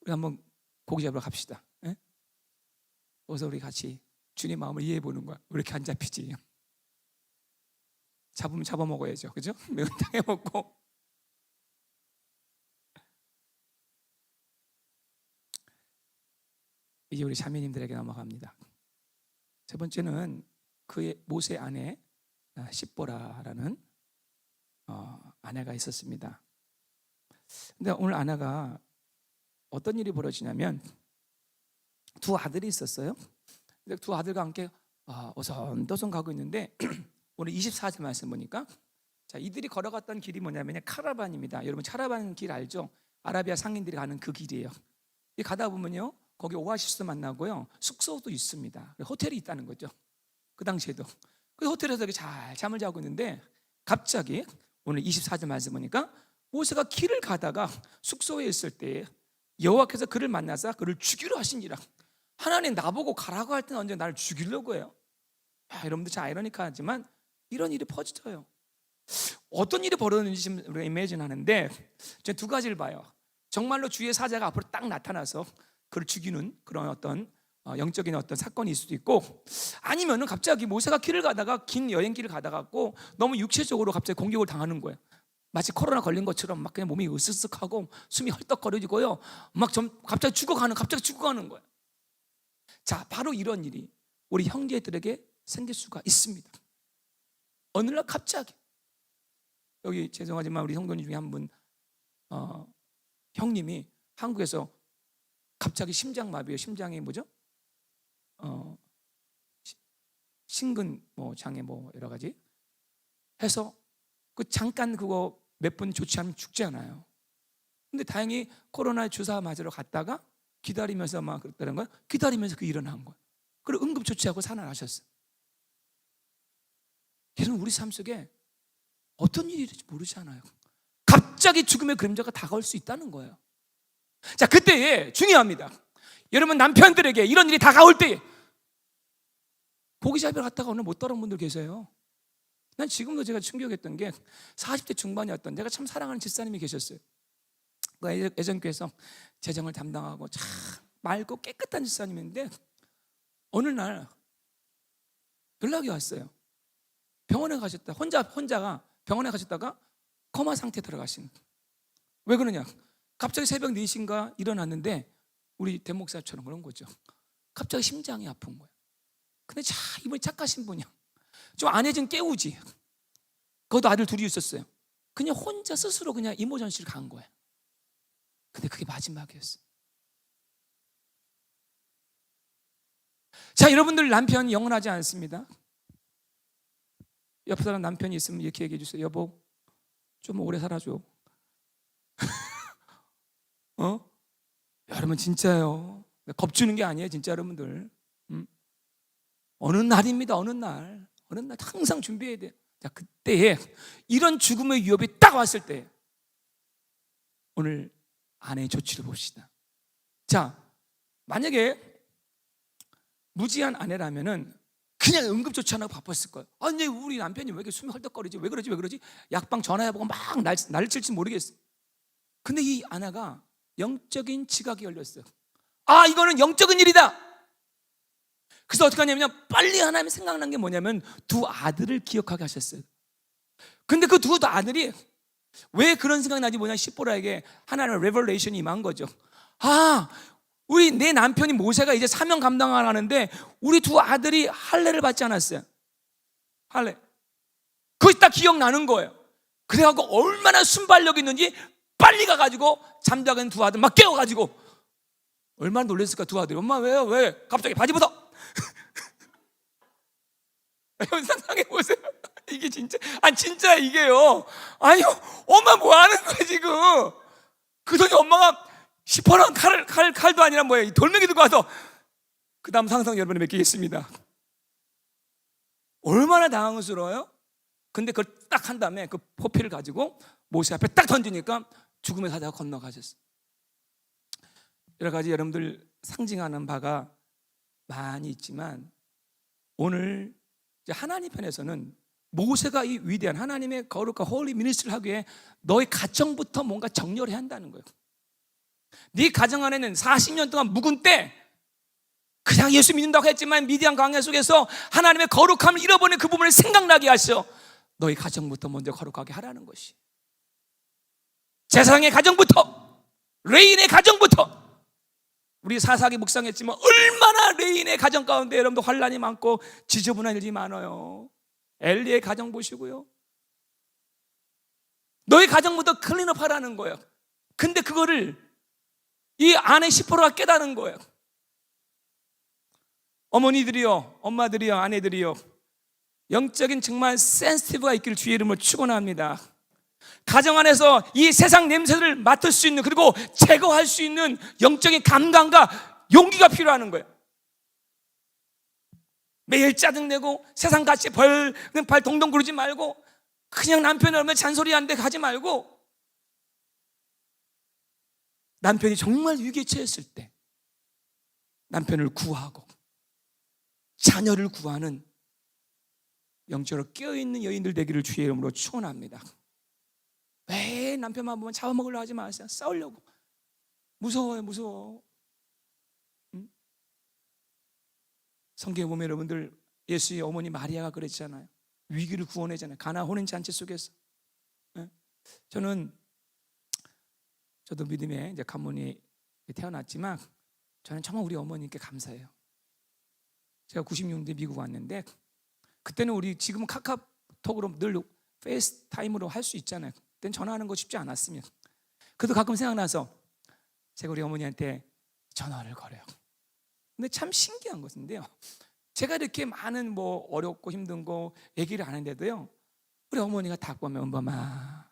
우리 한번 고기 잡으러 갑시다. 예? 어서 우리 같이 주님 마음을 이해해 보는 거야. 왜 이렇게 안 잡히지? 잡으면 잡아먹어야죠, 그죠? 매운탕 해 먹고. 이제 우리 자매님들에게 넘어갑니다. 세 번째는 그의 모세 아내 십보라라는 아내가 있었습니다. 근데 오늘 아내가 어떤 일이 벌어지냐면 두 아들이 있었어요. 근데 두 아들과 함께 어선도선 가고 있는데 오늘 24절 말씀 보니까 자, 이들이 걸어갔던 길이 뭐냐면 카라반입니다. 여러분 카라반 길 알죠? 아라비아 상인들이 가는 그 길이에요. 가다 보면요 거기 오아시스도 만나고요 숙소도 있습니다. 호텔이 있다는 거죠. 그 당시에도 그 호텔에서 잘 잠을 자고 있는데 갑자기 오늘 24절 말씀 보니까 모세가 길을 가다가 숙소에 있을 때 여호와께서 그를 만나서 그를 죽이려 하시니라. 하나님 나보고 가라고 할 때는 언제 나를 죽이려고 해요. 여러분들 잘 아이러니하지만 이런 일이 퍼져요. 어떤 일이 벌어졌는지 지금 우리가 이미진 하는데 두 가지를 봐요. 정말로 주의 사자가 앞으로 딱 나타나서 그를 죽이는 그런 어떤 영적인 어떤 사건일 수도 있고, 아니면은 갑자기 모세가 길을 가다가 긴 여행길을 가다가 너무 육체적으로 갑자기 공격을 당하는 거예요. 마치 코로나 걸린 것처럼 막 그냥 몸이 으쓱쓱하고 숨이 헐떡거리고요 막 갑자기 죽어가는 거예요. 자, 바로 이런 일이 우리 형제들에게 생길 수가 있습니다. 어느 날 갑자기 여기 죄송하지만 우리 성도님 중에 한 분 형님이 한국에서 갑자기 심장마비예요. 심장이 뭐죠? 심근 장애 여러 가지 해서 그 잠깐 그거 몇 분 조치하면 죽지 않아요. 근데 다행히 코로나 주사 맞으러 갔다가 기다리면서 막 그랬다는 거야. 기다리면서 그 일어난 거야. 그리고 응급 조치하고 살아나셨어요. 여러분 우리 삶 속에 어떤 일이 일지 모르잖아요. 갑자기 죽음의 그림자가 다가올 수 있다는 거예요. 자, 그때에 중요합니다. 여러분 남편들에게 이런 일이 다가올 때에 고기 잡으러 갔다가 오늘 못 따라온 분들 계세요. 난 지금도 제가 충격했던 게 40대 중반이었던 내가 참 사랑하는 집사님이 계셨어요. 그 예전교회에서 재정을 담당하고 참 맑고 깨끗한 집사님인데 어느 날 연락이 왔어요. 병원에 가셨다. 혼자가 병원에 가셨다가 코마 상태에 들어가신. 왜 그러냐? 갑자기 새벽 4시인가 일어났는데 우리 대목사처럼 그런 거죠. 갑자기 심장이 아픈 거예요. 근데 이분이 착하신 분이야. 좀 아내 좀 깨우지. 거기도 아들 둘이 있었어요. 그냥 혼자 스스로 그냥 이모전실 간 거예요. 근데 그게 마지막이었어요. 자, 여러분들 남편 영원하지 않습니다. 옆 사람 남편이 있으면 이렇게 얘기해 주세요. 여보, 좀 오래 살아줘. 여러분 진짜요. 겁주는 게 아니에요, 진짜 여러분들. 어느 날입니다. 어느 날 항상 준비해야 돼요. 자, 그때에 이런 죽음의 위협이 딱 왔을 때 오늘 아내의 조치를 봅시다. 자, 만약에 무지한 아내라면은 그냥 응급조치 안 하고 바빴을 거예요. 아니 우리 남편이 왜 이렇게 숨이 헐떡거리지? 왜 그러지? 약방 전화해보고 막 난리를 칠지 모르겠어. 근데 이 아내가 영적인 지각이 열렸어요. 이거는 영적인 일이다. 그래서 어떻게 하냐면 빨리 하나님 생각난 게 뭐냐면 두 아들을 기억하게 하셨어요. 근데 그 두 아들이 왜 그런 생각이 나지 뭐냐, 십보라에게 하나님의 레벨레이션이 임한 거죠. 우리 내 남편이 모세가 이제 사명 감당을 하는데 우리 두 아들이 할례를 받지 않았어요. 할례. 그것이 딱 기억나는 거예요. 그래갖고 얼마나 순발력 있는지 빨리 가가지고 잠자고 있는 두 아들 막 깨워가지고 얼마나 놀랐을까. 두 아들이 엄마 왜요? 왜? 갑자기 바지 벗어. 여러분 상상해 보세요. 이게 진짜, 아니 진짜 이게요. 아니 엄마 뭐 하는 거야 지금? 그 돈이 엄마가 10%는 칼도 아니라 뭐예요? 돌멩이 들고 와서. 그 다음 상상 여러분이 맡기겠습니다. 얼마나 당황스러워요? 근데 그걸 딱 한 다음에 그 포피를 가지고 모세 앞에 딱 던지니까 죽음의 사자가 건너가셨어요. 여러 가지 여러분들 상징하는 바가 많이 있지만 오늘 하나님 편에서는 모세가 이 위대한 하나님의 거룩한 홀리 미니스트를 하기 위해 너의 가정부터 뭔가 정렬해야 한다는 거예요. 네 가정 안에는 40년 동안 묵은 때 그냥 예수 믿는다고 했지만 미디안 광야 속에서 하나님의 거룩함을 잃어버린 그 부분을 생각나게 하셔. 너희 가정부터 먼저 거룩하게 하라는 것이. 제사장의 가정부터, 레인의 가정부터. 우리 사사기 묵상했지만 얼마나 레인의 가정 가운데 여러분도 환란이 많고 지저분한 일이 많아요. 엘리의 가정 보시고요. 너희 가정부터 클린업 하라는 거예요. 근데 그거를 이 아내 10%가 깨닫는 거예요. 어머니들이요, 엄마들이요, 아내들이요, 영적인 정말 센시티브가 있기를 주의 이름으로 축원합니다. 가정 안에서 이 세상 냄새를 맡을 수 있는, 그리고 제거할 수 있는 영적인 감각과 용기가 필요한 거예요. 매일 짜증내고 세상 같이 발 동동 구르지 말고 그냥 남편이 얼마나 잔소리하는데 가지 말고, 남편이 정말 위기에 처했을 때 남편을 구하고 자녀를 구하는 영적으로 깨어있는 여인들 되기를 주의 이름으로 축원합니다. 왜 남편만 보면 잡아먹으려고 하지 마세요. 싸우려고. 무서워요, 무서워. 응? 성경에 보면 여러분들 예수의 어머니 마리아가 그랬잖아요. 위기를 구원했잖아요. 가나 혼인 잔치 속에서. 네? 저도 믿음의 이제 가문이 태어났지만 저는 정말 우리 어머니께 감사해요. 제가 96년도에 미국 왔는데 그때는 우리 지금은 카카오톡으로 늘 페이스타임으로 할 수 있잖아요. 그때는 전화하는 거 쉽지 않았으면. 그래도 가끔 생각나서 제가 우리 어머니한테 전화를 걸어요. 근데 참 신기한 것인데요, 제가 이렇게 많은 뭐 어렵고 힘든 거 얘기를 안 했는데도요, 우리 어머니가 딱 보면 엄마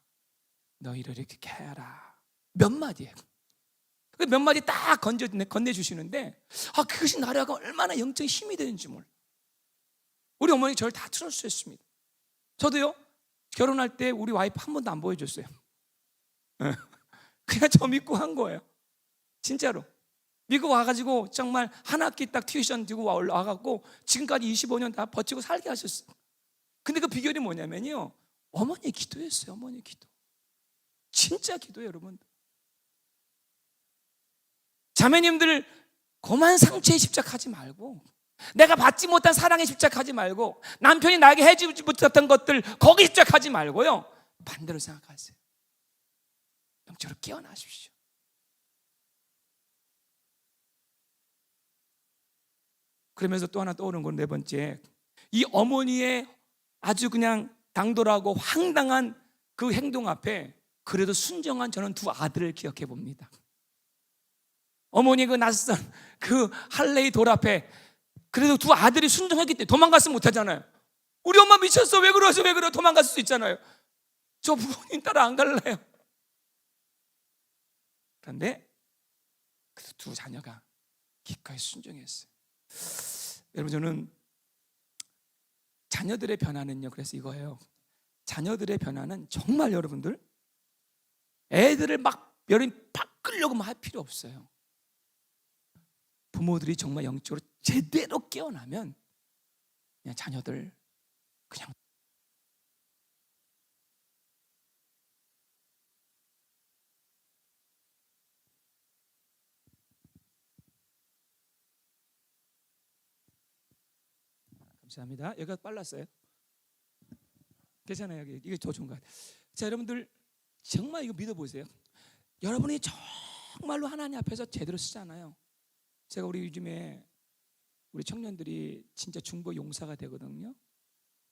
너희를 이렇게 해라 몇 마디예요. 몇 마디 딱 건네주시는데 그것이 나라가 얼마나 영적인 힘이 되는지 몰라. 우리 어머니 저를 다 트러스트했습니다. 저도요, 결혼할 때 우리 와이프 한 번도 안 보여줬어요. 그냥 저 믿고 한 거예요. 진짜로. 미국 와가지고 정말 한 학기 딱 튜이션 들고 와갖고 지금까지 25년 다 버티고 살게 하셨어요. 근데 그 비결이 뭐냐면요, 어머니 기도였어요. 어머니 기도. 진짜 기도예요, 여러분. 자매님들 고만 상처에 집착하지 말고, 내가 받지 못한 사랑에 집착하지 말고, 남편이 나에게 해주지 못했던 것들 거기 집착하지 말고요, 반대로 생각하세요. 영적으로 깨어나십시오. 그러면서 또 하나 떠오르는 건 네 번째, 이 어머니의 아주 그냥 당돌하고 황당한 그 행동 앞에 그래도 순정한 저는 두 아들을 기억해 봅니다. 어머니 그 낯선 그 할레이 돌 앞에 그래도 두 아들이 순종했기 때문에 도망갔으면 못하잖아요. 우리 엄마 미쳤어, 왜 그러죠, 왜 그래, 도망갔을 수 있잖아요. 저 부모님 따라 안 갈래요. 그런데 그 두 자녀가 기꺼이 순종했어요. 여러분, 저는 자녀들의 변화는요, 그래서 이거예요. 자녀들의 변화는 정말 여러분들 애들을 막 열이 팍 끌려고 할 필요 없어요. 부모들이 정말 영적으로 제대로 깨어나면 그냥 자녀들 그냥 감사합니다. 여기가 빨랐어요. 괜찮아요. 이게 더 좋은 것 같아요. 자, 여러분들 정말 이거 믿어보세요. 여러분이 정말로 하나님 앞에서 제대로 쓰잖아요. 제가 우리 요즘에 우리 청년들이 진짜 중보 용사가 되거든요.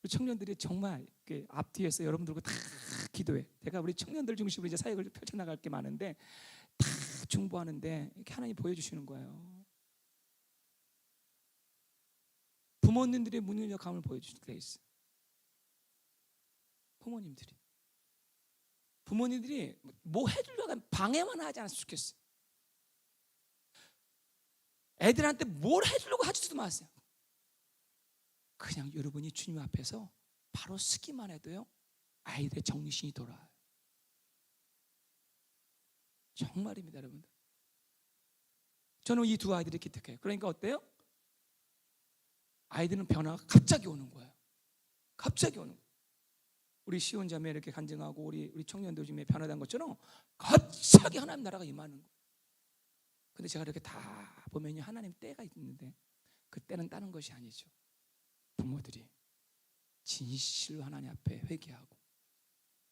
우리 청년들이 정말 앞뒤에서 여러분들과 다 기도해. 제가 우리 청년들 중심으로 이제 사역을 펼쳐나갈 게 많은데 다 중보하는데 이렇게 하나님 보여주시는 거예요. 부모님들의 무능력함을 보여줄 때 있어요. 부모님들이 뭐 해주려고 하면 방해만 하지 않았으면 좋겠어요. 애들한테 뭘 해주려고 하지도 마세요. 그냥 여러분이 주님 앞에서 바로 서기만 해도요, 아이들의 정신이 돌아와요. 정말입니다, 여러분들. 저는 이 두 아이들이 기특해요. 그러니까 어때요? 아이들은 변화가 갑자기 오는 거예요. 갑자기 오는 거예요. 우리 시온자매 이렇게 간증하고 우리 청년들 중에 변화된 것처럼 갑자기 하나님 나라가 임하는 거예요. 근데 제가 이렇게 다 보면요, 하나님 때가 있는데 그 때는 다른 것이 아니죠. 부모들이 진실로 하나님 앞에 회개하고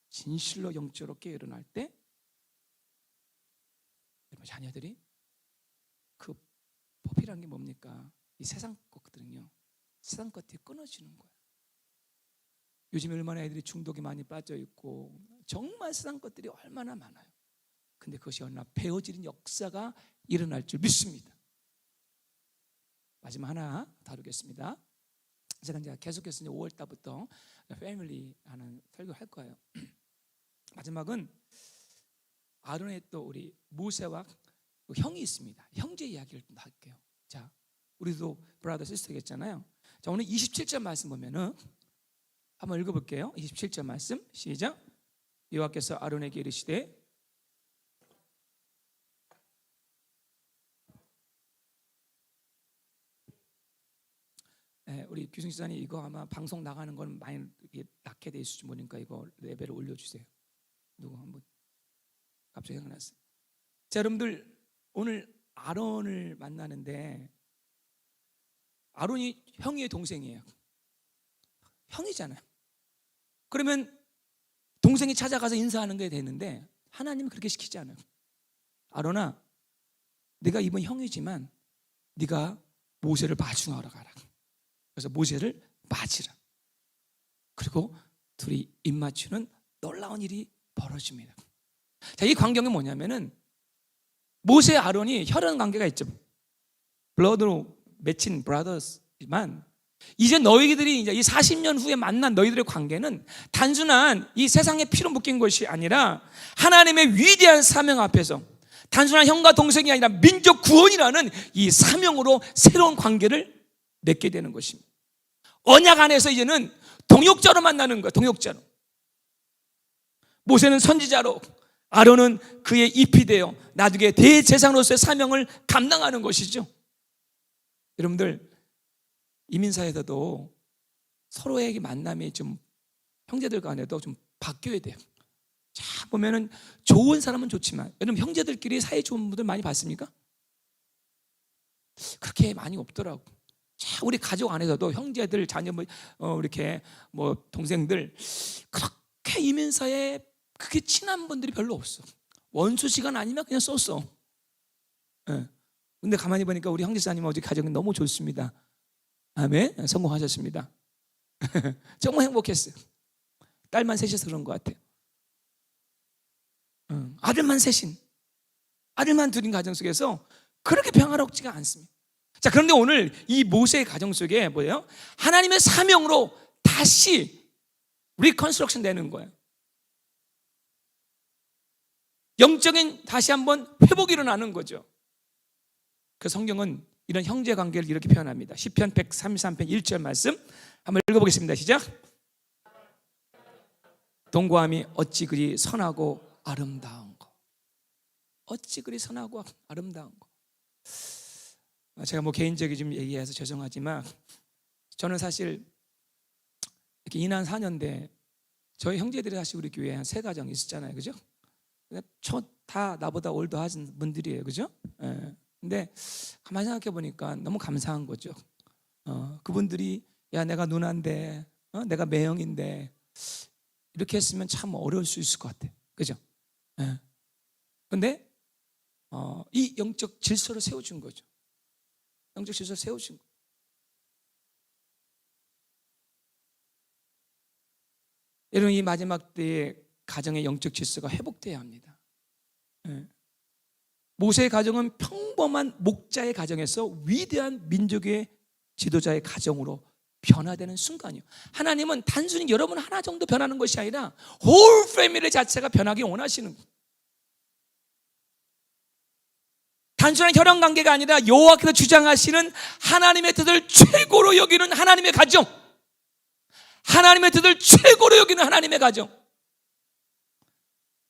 진실로 영적으로 깨어 일어날 때 여러분 자녀들이 그 법이란 게 뭡니까? 이 세상 것들은요, 세상 것들이 끊어지는 거예요. 요즘 얼마나 애들이 중독이 많이 빠져 있고 정말 세상 것들이 얼마나 많아요. 근데 그것이 얼마나 배워지는 역사가 일어날 줄 믿습니다. 마지막 하나 다루겠습니다. 제가 계속해서 5월 달부터 패밀리 하는 설교 할 거예요. 마지막은 아론의 또 우리 모세와 형이 있습니다. 형제 이야기를 좀 할게요. 자, 우리도 브라더 시스터겠잖아요. 자, 오늘 27절 말씀 보면은 한번 읽어볼게요. 27절 말씀 시작. 여호와께서 아론에게 이르시되 우리 규승 지사님 이거 아마 방송 나가는 건 많이 낳게 돼 있을지 모르니까 이거 레벨을 올려주세요. 누구 한번 갑자기 생각났어요. 자, 여러분들 오늘 아론을 만나는데 아론이 형의 동생이에요. 형이잖아요. 그러면 동생이 찾아가서 인사하는 게 되는데 하나님은 그렇게 시키지 않아요. 아론아, 네가 이번 형이지만 네가 모세를 마중하러 가라. 그래서 모세를 맞으라. 그리고 둘이 입 맞추는 놀라운 일이 벌어집니다. 자, 이 광경은 뭐냐면은 모세 아론이 혈연 관계가 있죠. 블러드로 맺힌 브라더스지만 이제 너희들이 이제 이 40년 후에 만난 너희들의 관계는 단순한 이 세상의 피로 묶인 것이 아니라 하나님의 위대한 사명 앞에서 단순한 형과 동생이 아니라 민족 구원이라는 이 사명으로 새로운 관계를 맺게 되는 것입니다. 언약 안에서 이제는 동역자로 만나는 거예요. 동역자로. 모세는 선지자로, 아론은 그의 잎이 되어 나중에 대제사장으로서의 사명을 감당하는 것이죠. 여러분들 이민사에서도 서로의 만남이 좀 형제들 간에도 좀 바뀌어야 돼요. 자, 보면은 좋은 사람은 좋지만 여러분 형제들끼리 사이 좋은 분들 많이 봤습니까? 그렇게 많이 없더라고. 자, 우리 가족 안에서도 형제들, 자녀 이렇게 동생들 그렇게 이민사에 그렇게 친한 분들이 별로 없어. 원수 시간 아니면 그냥 쏘쏘. 예. 근데 가만히 보니까 우리 형제사님 어제 가정이 너무 좋습니다. 아멘. 성공하셨습니다. 정말 행복했어요. 딸만 셋이서 그런 것 같아요. 아들만 셋인, 아들만 둘인 가정 속에서 그렇게 평화롭지가 않습니다. 자, 그런데 오늘 이 모세의 가정 속에 뭐예요? 하나님의 사명으로 다시 리컨스트럭션 되는 거예요. 영적인 다시 한번 회복이 일어나는 거죠. 그 성경은 이런 형제 관계를 이렇게 표현합니다. 시편 133편 1절 말씀 한번 읽어보겠습니다. 시작. 동거함이 어찌 그리 선하고 아름다운 거. 어찌 그리 선하고 아름다운 거. 제가 개인적인 좀 얘기해서 죄송하지만 저는 사실 이렇게 인한 4년대 저희 형제들이 사실 우리 교회에 한 3가정 있었잖아요. 그죠? 다 나보다 올드하신 분들이에요. 그죠? 예. 근데 가만히 생각해 보니까 너무 감사한 거죠. 그분들이 야 내가 누나인데 내가 매형인데 이렇게 했으면 참 어려울 수 있을 것 같아. 그죠? 예. 근데 이 영적 질서를 세워준 거죠. 영적 질서를 세워준 거. 여러분 이 마지막 때에 가정의 영적 질서가 회복돼야 합니다. 예. 모세의 가정은 평범한 목자의 가정에서 위대한 민족의 지도자의 가정으로 변화되는 순간이요. 하나님은 단순히 여러분 하나 정도 변하는 것이 아니라 홀 패밀리 자체가 변하기 원하시는 거예요. 단순한 혈연 관계가 아니라 여호와께서 주장하시는 하나님의 뜻을 최고로 여기는 하나님의 가정, 하나님의 뜻을 최고로 여기는 하나님의 가정.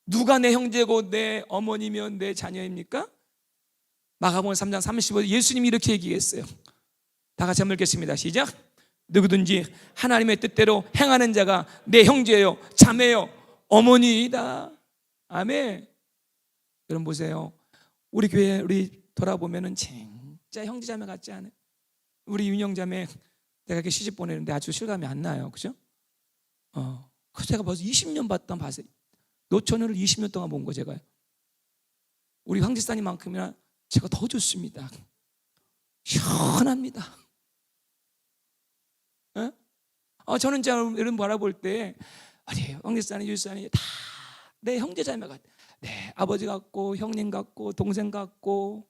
누가 내 형제고 내 어머니며 내 자녀입니까? 마가복음 3장 35절 예수님이 이렇게 얘기했어요. 다 같이 한번 읽겠습니다. 시작. 누구든지 하나님의 뜻대로 행하는 자가 내 형제요 자매요 어머니이다. 아멘. 여러분 보세요. 우리 교회 우리 돌아보면은 진짜 형제자매 같지 않아요? 우리 윤영자매 내가 이렇게 시집 보내는데 아주 실감이 안 나요. 그죠? 그 제가 벌써 20년 봤던 봤어요. 노처녀를 20년 동안 본 거 제가요. 우리 황지사님만큼이나 제가 더 좋습니다. 시원합니다. 저는 이런 바라볼 때 아니 황지사님, 유지사님 다 내 형제자매 같아. 네, 아버지 같고 형님 같고 동생 같고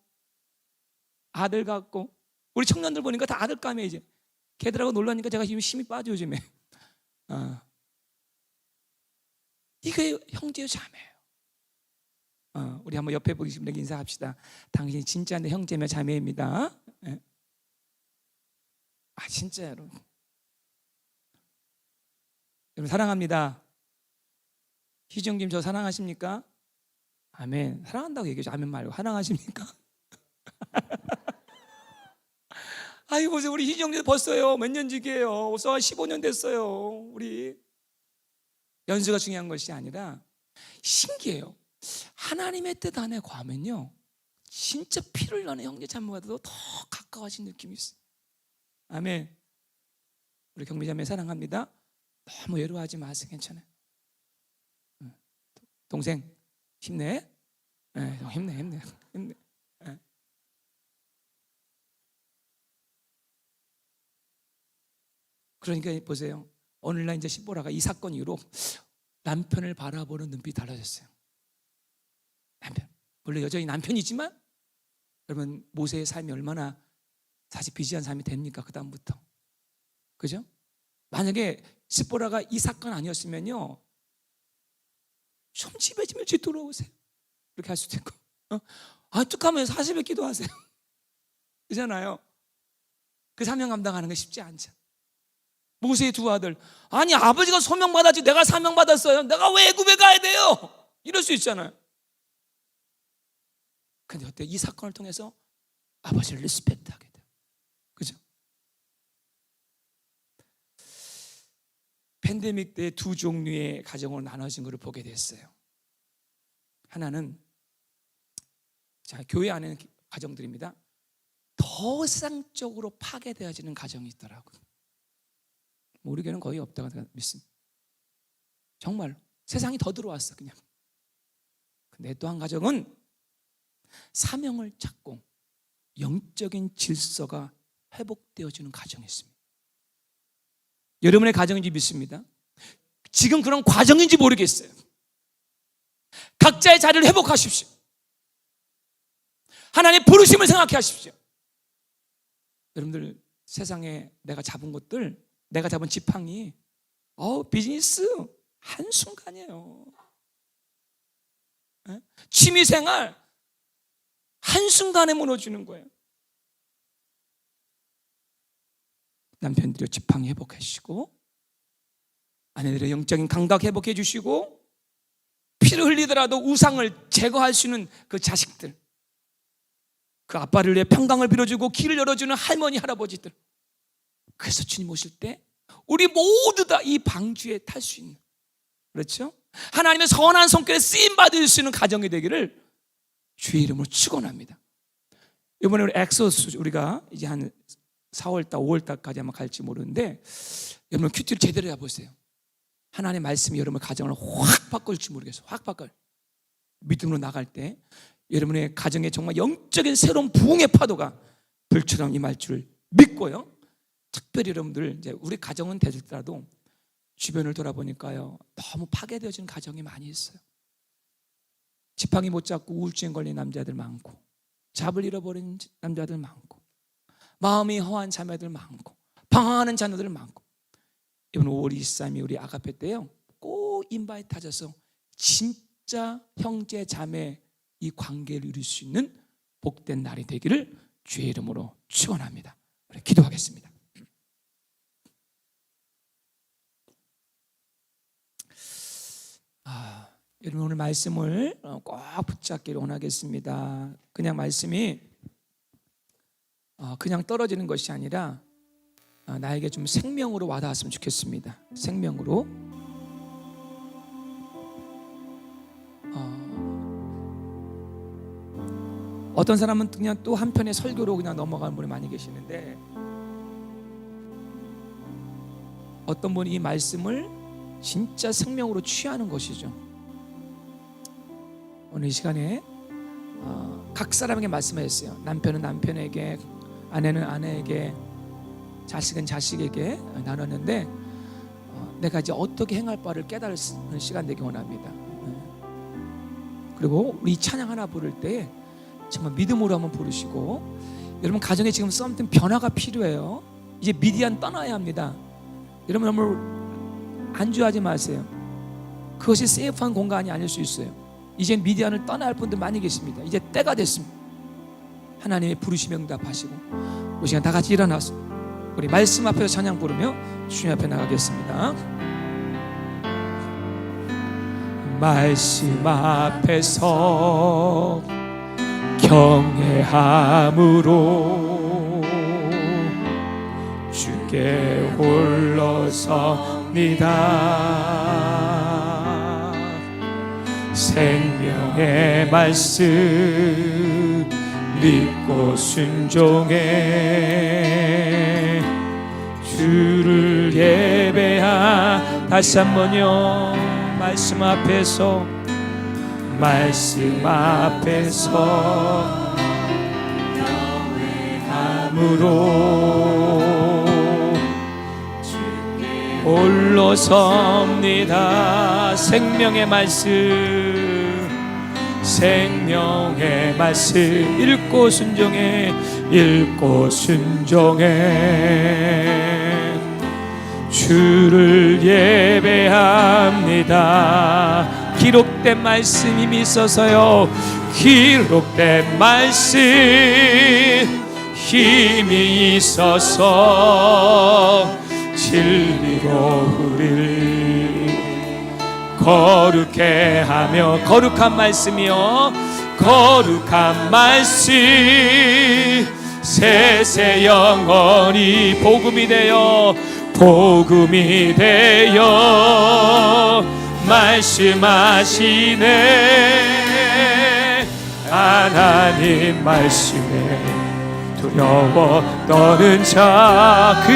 아들 같고 우리 청년들 보니까 다 아들감이에요. 이제 걔들하고 놀라니까 제가 힘이 빠져 요즘에. 이게 형제요 자매예요. 우리 한번 옆에 보시면 인사합시다. 당신이 진짜 내 형제며 자매입니다. 네. 진짜로 여러분 사랑합니다. 희정님 저 사랑하십니까? 아멘. 사랑한다고 얘기하죠. 아멘 말고 사랑하십니까? 아이 보세요. 우리 희정님 벌써요 몇 년 지기예요. 벌써 15년 됐어요. 우리 연수가 중요한 것이 아니라 신기해요. 하나님의 뜻 안에 과하면요 진짜 피를 나는 형제 자매보다도 더 가까워진 느낌이 있어요. 아멘. 우리 경미자매 사랑합니다. 너무 외로워하지 마세요. 괜찮아요. 동생 힘내. 네, 힘내. 네. 그러니까 보세요. 오늘날 이제 시보라가 이 사건 이후로 남편을 바라보는 눈빛이 달라졌어요. 남편, 물론 여전히 남편이지만 여러분 모세의 삶이 얼마나 사실 비지한 삶이 됩니까? 그 다음부터, 그죠? 만약에 시보라가 이 사건 아니었으면요, 좀 집에 좀 일찍 들어오세요. 이렇게 할 수도 있고, 뚝하면 40에 기도하세요. 그잖아요. 그 사명 감당하는 게 쉽지 않죠. 모세의 두 아들, 아니 아버지가 소명받았지 내가 사명받았어요. 내가 왜 애굽에 가야 돼요? 이럴 수 있잖아요. 근데 어때? 이 사건을 통해서 아버지를 리스펙트하게 돼요. 그죠? 팬데믹 때 두 종류의 가정으로 나눠진 것을 보게 됐어요. 하나는 교회 안에 가정들입니다. 더 세상적으로 파괴되어지는 가정이 있더라고요. 우리 교회는 거의 없다고 믿습니다. 정말로 세상이 더 들어왔어 그냥. 근데 또 한 가정은 사명을 찾고 영적인 질서가 회복되어지는 가정이 있습니다. 여러분의 가정인지 믿습니다. 지금 그런 과정인지 모르겠어요. 각자의 자리를 회복하십시오. 하나님의 부르심을 생각해 하십시오. 여러분들 세상에 내가 잡은 것들, 내가 잡은 지팡이 비즈니스 한순간이에요. 취미생활 한순간에 무너지는 거예요. 남편들이 지팡이 회복해 주시고 아내들의 영적인 감각 회복해 주시고 피를 흘리더라도 우상을 제거할 수 있는 그 자식들, 그 아빠를 위해 평강을 빌어주고 길을 열어주는 할머니 할아버지들. 그래서 주님 오실 때 우리 모두 다 이 방주에 탈 수 있는, 그렇죠? 하나님의 선한 손길에 쓰임받을 수 있는 가정이 되기를 주의 이름으로 축원합니다. 이번에 우리 엑소스 우리가 이제 한 4월달 5월달까지 아마 갈지 모르는데 여러분 큐티를 제대로 해보세요. 하나님의 말씀이 여러분의 가정을 확 바꿀지 모르겠어요. 확 바꿔요. 믿음으로 나갈 때 여러분의 가정에 정말 영적인 새로운 부흥의 파도가 불처럼 임할 줄 믿고요. 특별히 여러분들 이제 우리 가정은 되더라도 주변을 돌아보니까요 너무 파괴되어진 가정이 많이 있어요. 지팡이 못 잡고 우울증에 걸린 남자들 많고, 잡을 잃어버린 남자들 많고, 마음이 허한 자매들 많고, 방황하는 자녀들 많고, 이번 5월 23일 우리 아가페 때요 꼭 인바이트 하셔서 진짜 형제 자매 이 관계를 이룰 수 있는 복된 날이 되기를 주의 이름으로 축원합니다. 우리 기도하겠습니다. 여러분 오늘 말씀을 꼭 붙잡기를 원하겠습니다. 그냥 말씀이 그냥 떨어지는 것이 아니라 나에게 좀 생명으로 와닿았으면 좋겠습니다. 생명으로. 어떤 사람은 그냥 또 한편의 설교로 그냥 넘어가는 분이 많이 계시는데, 어떤 분이 이 말씀을 진짜 생명으로 취하는 것이죠. 오늘 이 시간에 각 사람에게 말씀하셨어요. 남편은 남편에게, 아내는 아내에게, 자식은 자식에게 나눴는데 내가 이제 어떻게 행할 바를 깨달을 시간 되기 원합니다. 그리고 우리 찬양 하나 부를 때 정말 믿음으로 한번 부르시고, 여러분 가정에 지금 썸띵 변화가 필요해요. 이제 미디안 떠나야 합니다. 여러분 너무 안주하지 마세요. 그것이 세이프한 공간이 아닐 수 있어요. 이제 미디안을 떠나야 할 분들 많이 계십니다. 이제 때가 됐습니다. 하나님의 부르심에 응답하시고, 우리 시간 다 같이 일어나서 우리 말씀 앞에서 찬양 부르며 주님 앞에 나가겠습니다. 말씀 앞에서 경외함으로 주께 홀로 섭니다. 생명의 말씀 믿고 순종해 주를 예배하. 다시 한번요. 말씀 앞에서 경외함으로 홀로 섭니다. 생명의 말씀 읽고 순종해 주를 예배합니다. 기록된 말씀이 있어서요. 기록된 말씀 힘이 있어서 진리로 우리를 거룩해 하며, 거룩한 말씀이요, 거룩한 말씀 세세 영원히 복음이 되어 말씀하시네. 하나님 말씀에 두려워 떠는 자, 그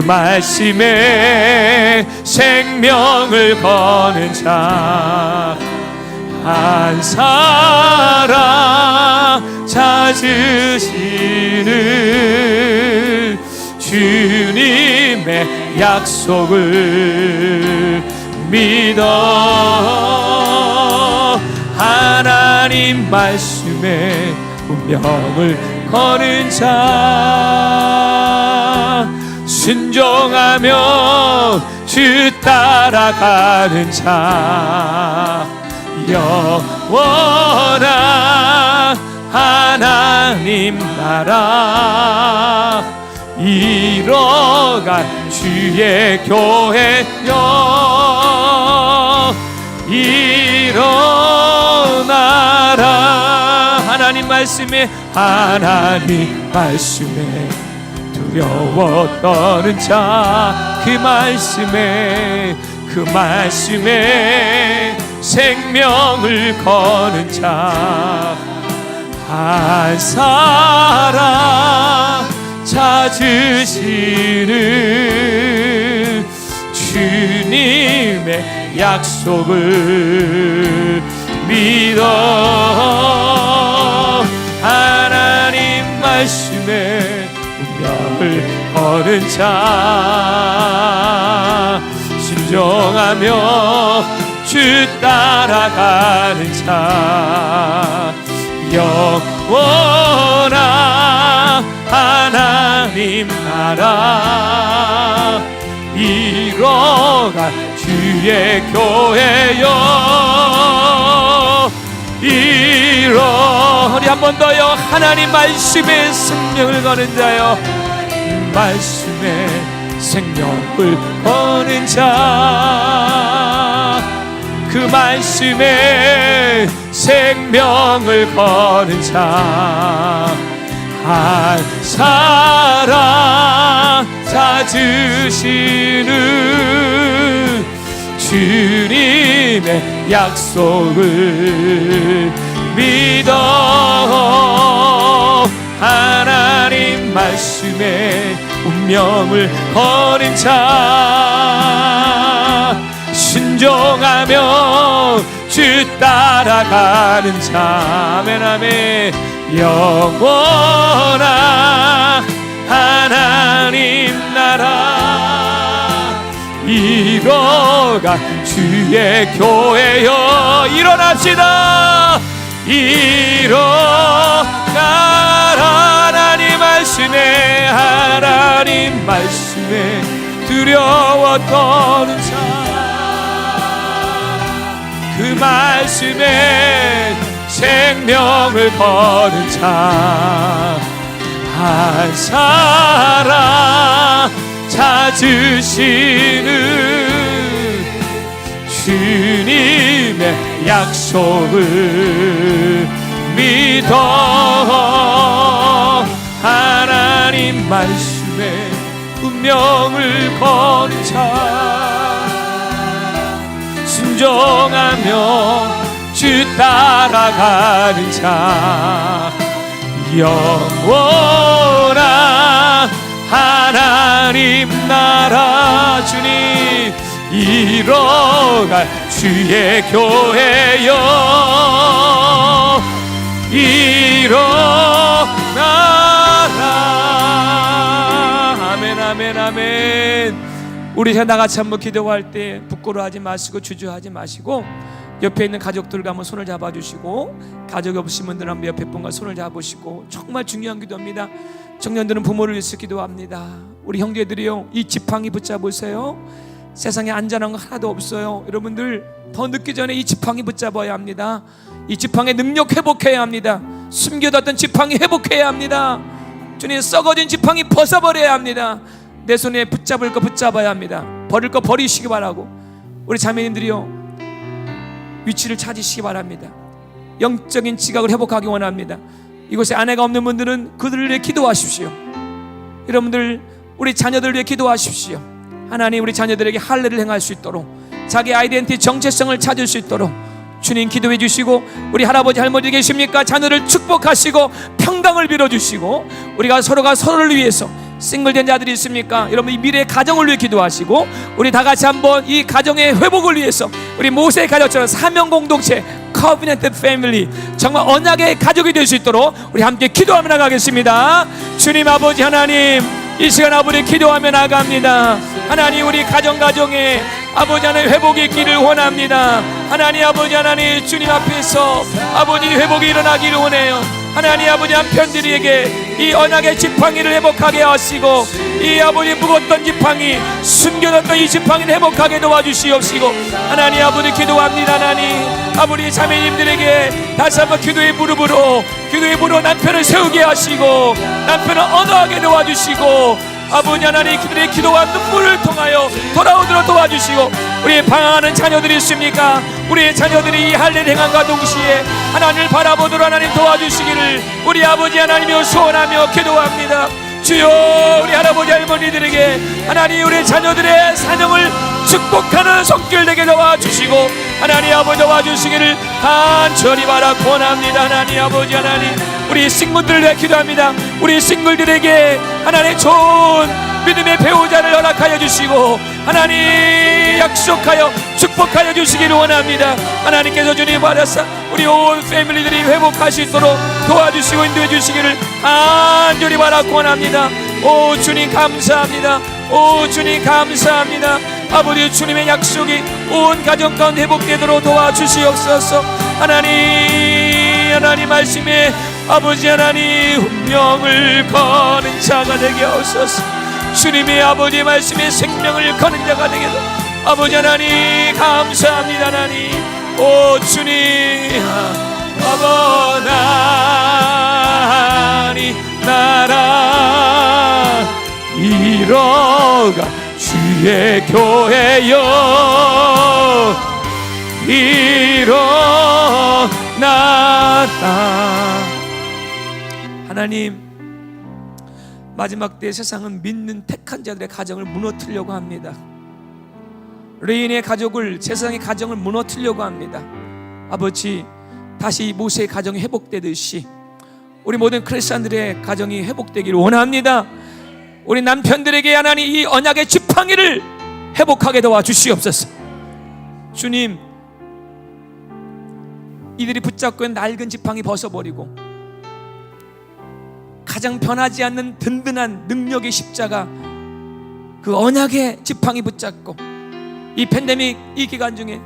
말씀에 생명을 거는 자, 한 사람 찾으시는 주님의 약속을 믿어. 하나님 말씀에 운명을 거는 자, 순종하며 주 따라가는 자, 영원한 하나님 나라 이뤄갈 주의 교회여 일어나라. 하나님 말씀에 두려워 떠는 자, 그 말씀에 생명을 거는 자, 한 사람 찾으시는 주님의 약속을 믿어. 하나님 말씀에 운명을 거는 자, 순종하며 주 따라가는 자, 영원한 하나님 나라 이뤄갈 주의 교회여 우리 한 번 더요. 하나님 말씀에 생명을 거는 자여 말씀에 생명을 거는 자 그 말씀에 생명을 거는 자 한 사랑 찾으시는 주님의 약속을 믿어 하나님 말씀에 운명을 거는 자 순종하며 주 따라가는 자 아멘 아멘 영원한 하나님 나라 이뤄갈 주의 교회여 일어납시다 일어날 하나님 말씀에 두려워 떠는 자 그 말씀에 생명을 거는 자 한 사람 찾으시는 주님의 약속을 믿어 하나님 말씀에 운명을 거는 자 순종하며 주 따라가는 자 영원한 하나님 나라 주님 이뤄갈 주의 교회여 일어나라 아멘 아멘 아멘 우리 나같이 한번 기도할 때 부끄러워하지 마시고 주저하지 마시고 옆에 있는 가족들과 한번 손을 잡아주시고 가족이 없으신 분들은 한번 옆에 분과 손을 잡으시고 정말 중요한 기도입니다. 청년들은 부모를 위해서 기도합니다. 우리 형제들이요 이 지팡이 붙잡으세요. 세상에 안전한 거 하나도 없어요. 여러분들 더 늦기 전에 이 지팡이 붙잡아야 합니다. 이 지팡이 능력 회복해야 합니다. 숨겨뒀던 지팡이 회복해야 합니다. 주님 썩어진 지팡이 벗어버려야 합니다. 내 손에 붙잡을 거 붙잡아야 합니다. 버릴 거 버리시기 바라고 우리 자매님들이요 위치를 찾으시기 바랍니다. 영적인 지각을 회복하기 원합니다. 이곳에 아내가 없는 분들은 그들을 위해 기도하십시오. 여러분들 우리 자녀들을 위해 기도하십시오. 하나님 우리 자녀들에게 할례를 행할 수 있도록 자기 아이덴티티 정체성을 찾을 수 있도록 주님 기도해 주시고 우리 할아버지 할머니 계십니까? 자녀를 축복하시고 평강을 빌어주시고 우리가 서로가 서로를 위해서 싱글된 자들이 있습니까? 여러분 이 미래의 가정을 위해 기도하시고 우리 다 같이 한번 이 가정의 회복을 위해서 우리 모세의 가족처럼 사명 공동체 Covenant Family 정말 언약의 가족이 될 수 있도록 우리 함께 기도하며 나가겠습니다. 주님 아버지 하나님 이 시간 아버지 기도하며 나갑니다. 하나님 우리 가정에 아버지 하나님 회복이 있기를 원합니다. 하나님 아버지 하나님 주님 앞에서 아버지 회복이 일어나기를 원해요. 하나님 아버지 한편들에게 이 언약의 지팡이를 회복하게 하시고 이 아버지 무겁던 지팡이 숨겨놨던 이 지팡이를 회복하게 도와주시옵시고 하나님 아버지 기도합니다. 하나님 아버지 자매님들에게 다시 한번 기도의 무릎으로 남편을 세우게 하시고 남편을 언어하게 도와주시고 아버지 하나님 그들의 기도와 눈물을 통하여 돌아오도록 도와주시고 우리의 방황하는 자녀들이 있습니까? 우리의 자녀들이 이 할례를 행함과 동시에 하나님을 바라보도록 하나님 도와주시기를 우리 아버지 하나님이여 소원하며 기도합니다. 주여 우리 할아버지 할머니들에게 하나님 우리 자녀들의 사명을 축복하는 손길 되게 도와주시고 하나님 아버지 도와주시기를 간절히 바라고 원합니다. 하나님 아버지 하나님 우리 싱글들을 위해 기도합니다. 우리 싱글들에게 하나님 좋은 믿음의 배우자를 허락하여 주시고 하나님 약속하여 축복하여 주시기를 원합니다. 하나님께서 주님 받아서 우리 온 패밀리들이 회복할 수 있도록 도와주시고 인도해 주시기를 간절히 바라고 원합니다. 오 주님 감사합니다. 오 주님 감사합니다. 아버지 주님의 약속이 온 가정 가운데 회복되도록 도와주시옵소서. 하나님 말씀에 아버지 하나님 운명을 거는 자가 되게 하옵소서. 주님의 아버지 말씀에 생명을 거는 자가 되게 하옵소서. 아버지 하나님 감사합니다. 하나님 오 주님 아버지 하나님 나라 이뤄가 주의 교회여 일어나다. 하나님 마지막 때 세상은 믿는 택한 자들의 가정을 무너뜨리려고 합니다. 레인의 가족을 세상의 가정을 무너뜨리려고 합니다. 아버지 다시 모세의 가정이 회복되듯이 우리 모든 크리스찬들의 가정이 회복되기를 원합니다. 우리 남편들에게 하나님 이 언약의 지팡이를 회복하게 도와주시옵소서. 주님 이들이 붙잡고 있는 낡은 지팡이 벗어버리고 가장 변하지 않는 든든한 능력의 십자가 그 언약의 지팡이 붙잡고 이 팬데믹 이 기간 중에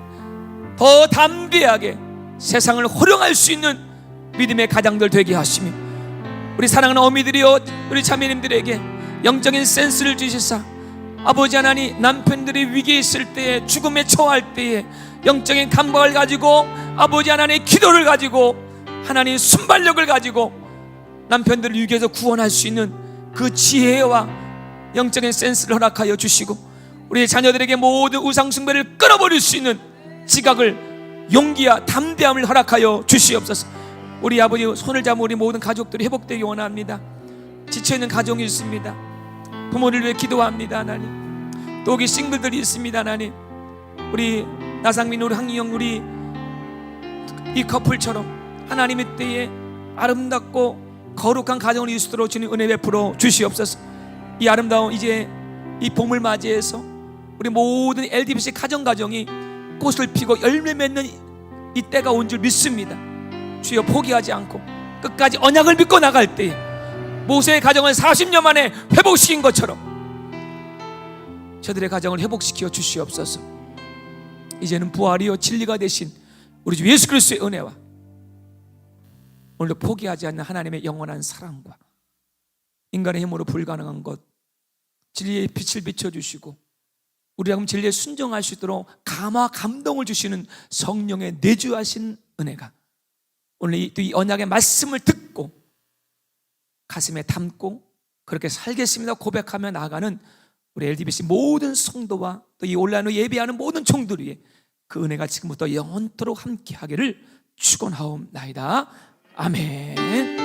더 담대하게 세상을 호령할 수 있는 믿음의 가장들 되게 하시며 우리 사랑하는 어미들이여 우리 자매님들에게 영적인 센스를 주시사 아버지 하나님 남편들이 위기에 있을 때에 죽음에 처할 때에 영적인 감각을 가지고 아버지 하나님의 기도를 가지고 하나님의 순발력을 가지고 남편들을 위기에서 구원할 수 있는 그 지혜와 영적인 센스를 허락하여 주시고 우리 자녀들에게 모든 우상숭배를 끊어버릴 수 있는 지각을 용기와 담대함을 허락하여 주시옵소서. 우리 아버지 손을 잡은 우리 모든 가족들이 회복되기 원합니다. 지쳐있는 가정이 있습니다. 부모를 위해 기도합니다. 하나님 또 여기 싱글들이 있습니다. 하나님 우리 나상민 우리 황희영 우리 이 커플처럼 하나님의 때에 아름답고 거룩한 가정을 이룰 수 있도록 주님 은혜 베풀어 주시옵소서. 이 아름다운 이제 이 봄을 맞이해서 우리 모든 LDBC 가정이 꽃을 피고 열매 맺는 이 때가 온 줄 믿습니다. 주여 포기하지 않고 끝까지 언약을 믿고 나갈 때에 모세의 가정을 40년 만에 회복시킨 것처럼 저들의 가정을 회복시켜 주시옵소서. 이제는 부활이요 진리가 되신 우리 주 예수 그리스도의 은혜와 오늘도 포기하지 않는 하나님의 영원한 사랑과 인간의 힘으로 불가능한 것 진리의 빛을 비춰주시고 우리가 진리에 순종할 수 있도록 감화 감동을 주시는 성령의 내주하신 은혜가 오늘 이 언약의 말씀을 듣고 가슴에 담고 그렇게 살겠습니다 고백하며 나아가는 우리 LDBC 모든 성도와 또 이 온라인으로 예배하는 모든 종들 위해 그 은혜가 지금부터 영원토록 함께하기를 축원하옵나이다. 아멘.